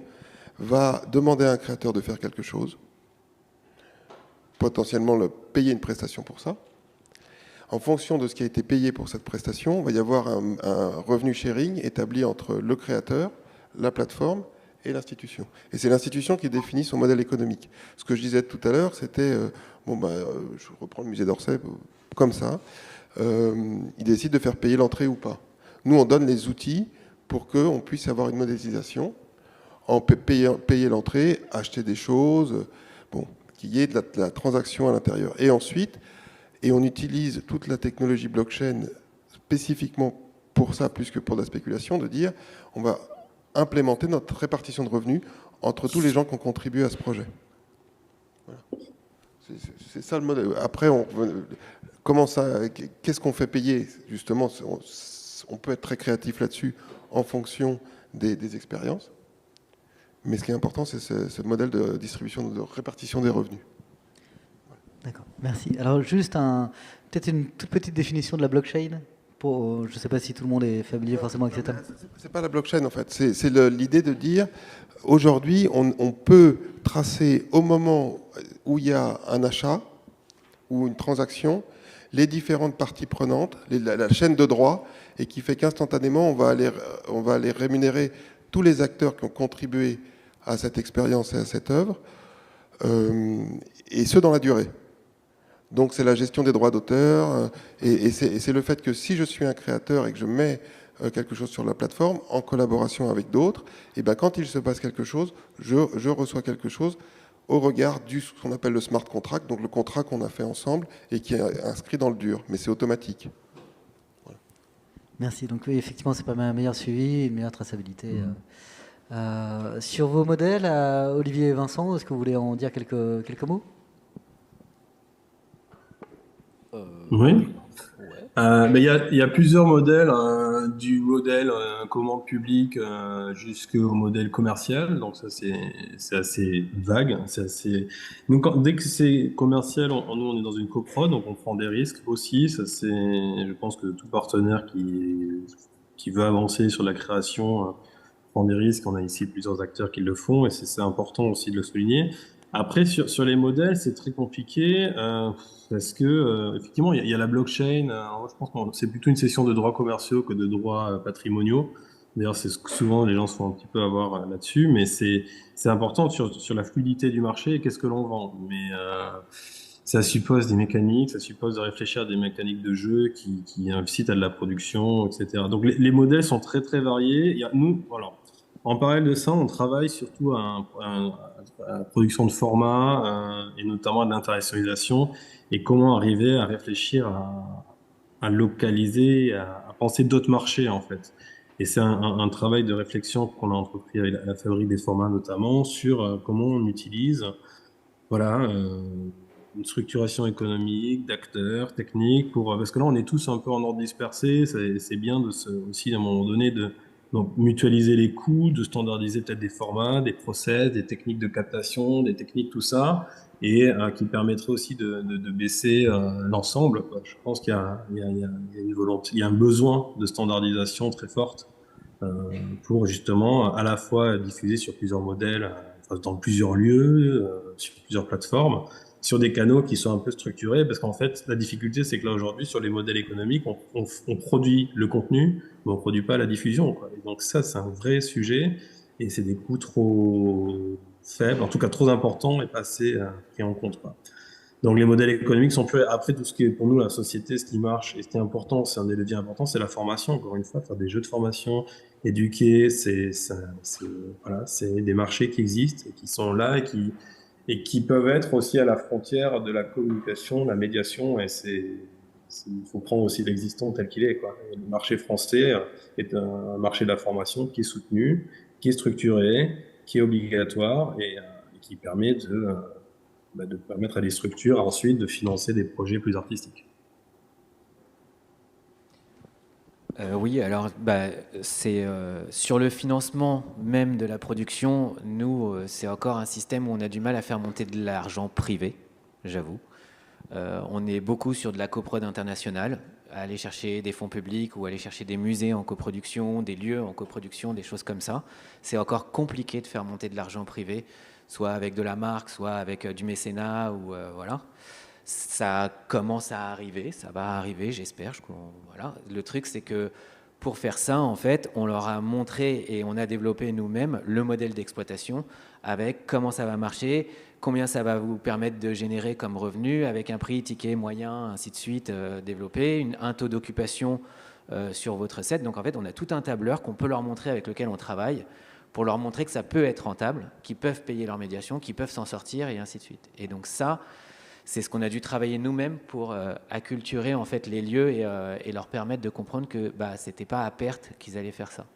B: va demander à un créateur de faire quelque chose, potentiellement le payer une prestation pour ça. En fonction de ce qui a été payé pour cette prestation, il va y avoir un revenu sharing établi entre le créateur, la plateforme et l'institution. Et c'est l'institution qui définit son modèle économique. Ce que je disais tout à l'heure, c'était, je reprends le musée d'Orsay comme ça, il décide de faire payer l'entrée ou pas. Nous, on donne les outils pour qu'on puisse avoir une modélisation, en payer l'entrée, acheter des choses, qu'il y ait de la transaction à l'intérieur. Et ensuite, on utilise toute la technologie blockchain spécifiquement pour ça, plus que pour la spéculation, de dire on va implémenter notre répartition de revenus entre tous les gens qui ont contribué à ce projet. Voilà. C'est ça le modèle. Après, qu'est-ce qu'on fait payer? Justement, on peut être très créatif là-dessus en fonction des expériences. Mais ce qui est important, c'est ce modèle de distribution, de répartition des revenus.
A: D'accord, merci. Alors juste peut-être une toute petite définition de la blockchain. Je ne sais pas si tout le monde est familier forcément avec cette terme.
B: C'est pas la blockchain en fait. C'est l'idée de dire aujourd'hui, on peut tracer au moment où il y a un achat ou une transaction les différentes parties prenantes, la chaîne de droit, et qui fait qu'instantanément, on va aller rémunérer tous les acteurs qui ont contribué à cette expérience et à cette œuvre, et ce dans la durée. Donc c'est la gestion des droits d'auteur, et c'est le fait que si je suis un créateur et que je mets quelque chose sur la plateforme, en collaboration avec d'autres, et ben quand il se passe quelque chose, je reçois quelque chose au regard ce qu'on appelle le smart contract, donc le contrat qu'on a fait ensemble et qui est inscrit dans le dur, mais c'est automatique. Voilà.
A: Merci. Donc oui, effectivement, c'est pas mal un meilleur suivi, une meilleure traçabilité. Sur vos modèles, Olivier et Vincent, est-ce que vous voulez en dire quelques mots?
F: Oui. Mais il y a plusieurs modèles, du modèle commande publique jusqu'au modèle commercial. Donc ça, c'est assez vague. Dès que c'est commercial, nous, on est dans une coprod, donc on prend des risques aussi. Ça, je pense que tout partenaire qui veut avancer sur la création prend des risques. On a ici plusieurs acteurs qui le font, et c'est important aussi de le souligner. Après, sur les modèles, c'est très compliqué parce que effectivement, il y a la blockchain. Je pense que c'est plutôt une session de droits commerciaux que de droits patrimoniaux. D'ailleurs, c'est ce que souvent les gens se font un petit peu avoir là-dessus, mais c'est important sur la fluidité du marché et qu'est-ce que l'on vend. Mais ça suppose des mécaniques, ça suppose de réfléchir à des mécaniques de jeu qui incitent à de la production, etc. Donc les modèles sont très très variés. Nous, voilà. En parallèle de ça, on travaille surtout à la production de formats et notamment à de l'internationalisation et comment arriver à réfléchir à localiser, à penser d'autres marchés en fait. Et c'est un travail de réflexion qu'on a entrepris avec la Fabrique des formats notamment sur comment on utilise une structuration économique, d'acteurs, techniques, parce que là on est tous un peu en ordre dispersé, c'est bien aussi à un moment donné de donc, mutualiser les coûts, de standardiser peut-être des formats, des process, des techniques de captation, des techniques, tout ça, et qui permettrait aussi de baisser l'ensemble. Je pense qu'il y a une volonté, il y a un besoin de standardisation très forte pour justement à la fois diffuser sur plusieurs modèles, dans plusieurs lieux, sur plusieurs plateformes, sur des canaux qui sont un peu structurés, parce qu'en fait, la difficulté, c'est que là, aujourd'hui, sur les modèles économiques, on produit le contenu, mais on produit pas la diffusion, quoi. Et donc ça, c'est un vrai sujet, et c'est des coûts trop faibles, en tout cas trop importants, et pas assez pris en compte, quoi. Donc les modèles économiques sont plus... Après, tout ce qui est pour nous, la société, ce qui marche et ce qui est important, c'est un des leviers importants, c'est la formation, encore une fois, faire des jeux de formation, éduquer, voilà, c'est des marchés qui existent et qui sont là et qui peuvent être aussi à la frontière de la communication, de la médiation, et il faut prendre aussi l'existant tel qu'il est, quoi. Le marché français est un marché de la formation qui est soutenu, qui est structuré, qui est obligatoire et qui permet de permettre à des structures ensuite de financer des projets plus artistiques.
C: Oui, alors c'est sur le financement même de la production, nous, c'est encore un système où on a du mal à faire monter de l'argent privé, j'avoue. On est beaucoup sur de la coprod internationale, à aller chercher des fonds publics ou aller chercher des musées en coproduction, des lieux en coproduction, des choses comme ça. C'est encore compliqué de faire monter de l'argent privé, soit avec de la marque, soit avec du mécénat, ou voilà. Ça commence à arriver, ça va arriver, j'espère. Voilà. Le truc, c'est que pour faire ça, en fait, on leur a montré et on a développé nous-mêmes le modèle d'exploitation avec comment ça va marcher, combien ça va vous permettre de générer comme revenu, avec un prix, ticket, moyen, ainsi de suite, développé, un taux d'occupation sur votre recette. Donc en fait, on a tout un tableur qu'on peut leur montrer avec lequel on travaille pour leur montrer que ça peut être rentable, qu'ils peuvent payer leur médiation, qu'ils peuvent s'en sortir et ainsi de suite. Et donc ça, c'est ce qu'on a dû travailler nous-mêmes pour acculturer en fait les lieux et leur permettre de comprendre que c'était pas à perte qu'ils allaient faire ça.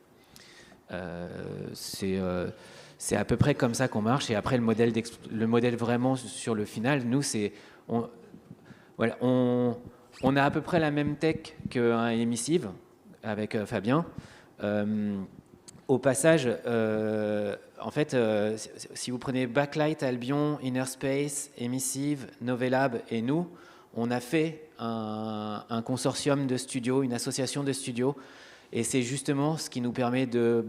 C: C'est à peu près comme ça qu'on marche. Et après le modèle vraiment sur le final, nous on a à peu près la même tech qu'un Emissive avec Fabien. Au passage, en fait, si vous prenez Backlight, Albion, Inner Space, Emissive, Novelab et nous, on a fait un consortium de studios, une association de studios, et c'est justement ce qui nous permet de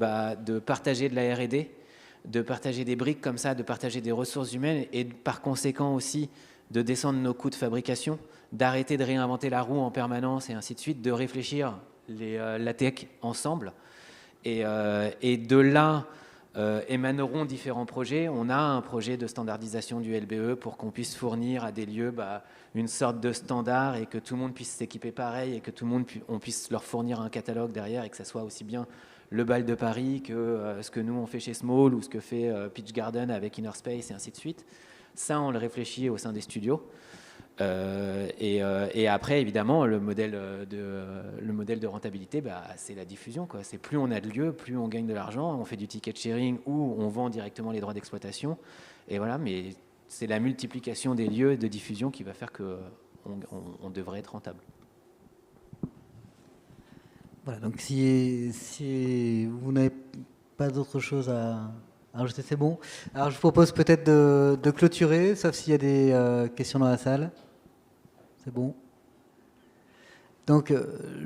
C: partager de la R&D, de partager des briques comme ça, de partager des ressources humaines, et par conséquent aussi de descendre nos coûts de fabrication, d'arrêter de réinventer la roue en permanence et ainsi de suite, de réfléchir la tech ensemble. Et de là émaneront différents projets. On a un projet de standardisation du LBE pour qu'on puisse fournir à des lieux une sorte de standard et que tout le monde puisse s'équiper pareil et que tout le monde on puisse leur fournir un catalogue derrière et que ça soit aussi bien le Bal de Paris que ce que nous on fait chez Small ou ce que fait Pitch Garden avec Inner Space et ainsi de suite. Ça, on le réfléchit au sein des studios. Et après, évidemment, le modèle de rentabilité, c'est la diffusion, quoi. C'est plus on a de lieux, plus on gagne de l'argent. On fait du ticket sharing ou on vend directement les droits d'exploitation. Et voilà, mais c'est la multiplication des lieux de diffusion qui va faire qu'on devrait être rentable.
A: Voilà, donc si vous n'avez pas d'autre chose à rajouter, c'est bon. Alors je vous propose peut-être de clôturer, sauf s'il y a des questions dans la salle. C'est bon. Donc,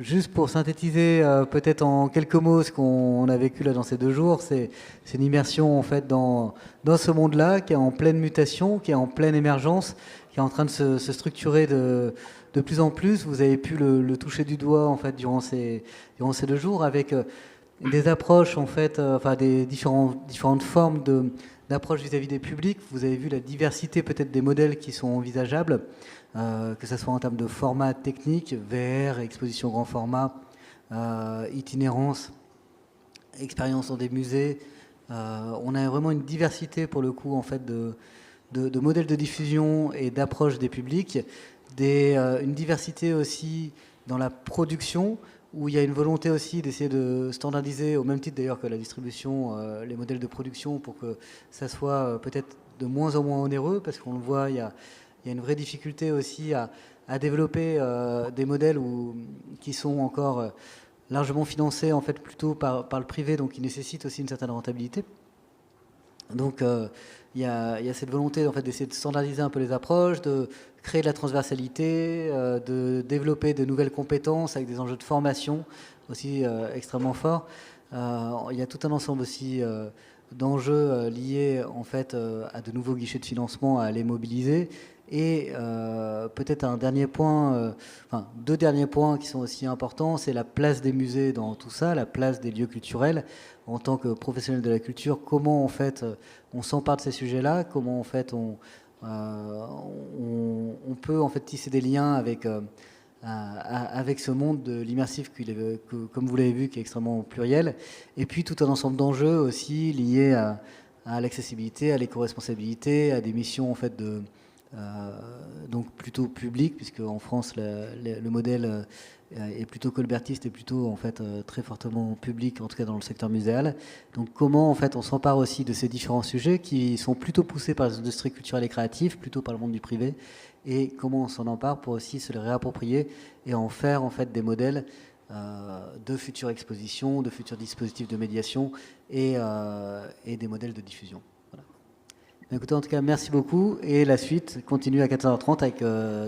A: juste pour synthétiser peut-être en quelques mots ce qu'on a vécu là dans ces 2 jours, c'est une immersion en fait dans ce monde-là qui est en pleine mutation, qui est en pleine émergence, qui est en train de se structurer de plus en plus. Vous avez pu le toucher du doigt en fait durant ces 2 jours avec des approches en fait, des différentes formes d'approche vis-à-vis des publics. Vous avez vu la diversité peut-être des modèles qui sont envisageables. Que ce soit en termes de format technique, VR, exposition grand format, itinérance, expérience dans des musées. On a vraiment une diversité pour le coup en fait de modèles de diffusion et d'approche des publics, une diversité aussi dans la production où il y a une volonté aussi d'essayer de standardiser, au même titre d'ailleurs que la distribution, les modèles de production pour que ça soit peut-être de moins en moins onéreux, parce qu'on le voit, il y a une vraie difficulté aussi à développer des modèles qui sont encore largement financés en fait plutôt par le privé, donc qui nécessitent aussi une certaine rentabilité. Donc il y a cette volonté en fait, d'essayer de standardiser un peu les approches, de créer de la transversalité, de développer de nouvelles compétences avec des enjeux de formation aussi extrêmement forts. Il y a tout un ensemble aussi d'enjeux liés en fait à de nouveaux guichets de financement à les mobiliser. Et peut-être un dernier point, enfin deux derniers points qui sont aussi importants, c'est la place des musées dans tout ça, la place des lieux culturels. En tant que professionnel de la culture, comment en fait on s'empare de ces sujets-là, comment en fait on peut en fait tisser des liens avec ce monde de l'immersif comme vous l'avez vu, qui est extrêmement pluriel, et puis tout un ensemble d'enjeux aussi liés à l'accessibilité, à l'éco-responsabilité, à des missions en fait donc plutôt publiques, puisque en France le modèle est plutôt colbertiste et plutôt en fait très fortement public, en tout cas dans le secteur muséal. Donc comment en fait on s'empare aussi de ces différents sujets qui sont plutôt poussés par les industries culturelles et créatives, plutôt par le monde du privé, et comment on s'en empare pour aussi se les réapproprier et en faire en fait des modèles de futures expositions, de futurs dispositifs de médiation et des modèles de diffusion. Écoutez, en tout cas, merci beaucoup. Et la suite continue à 14h30 avec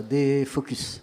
A: des focus.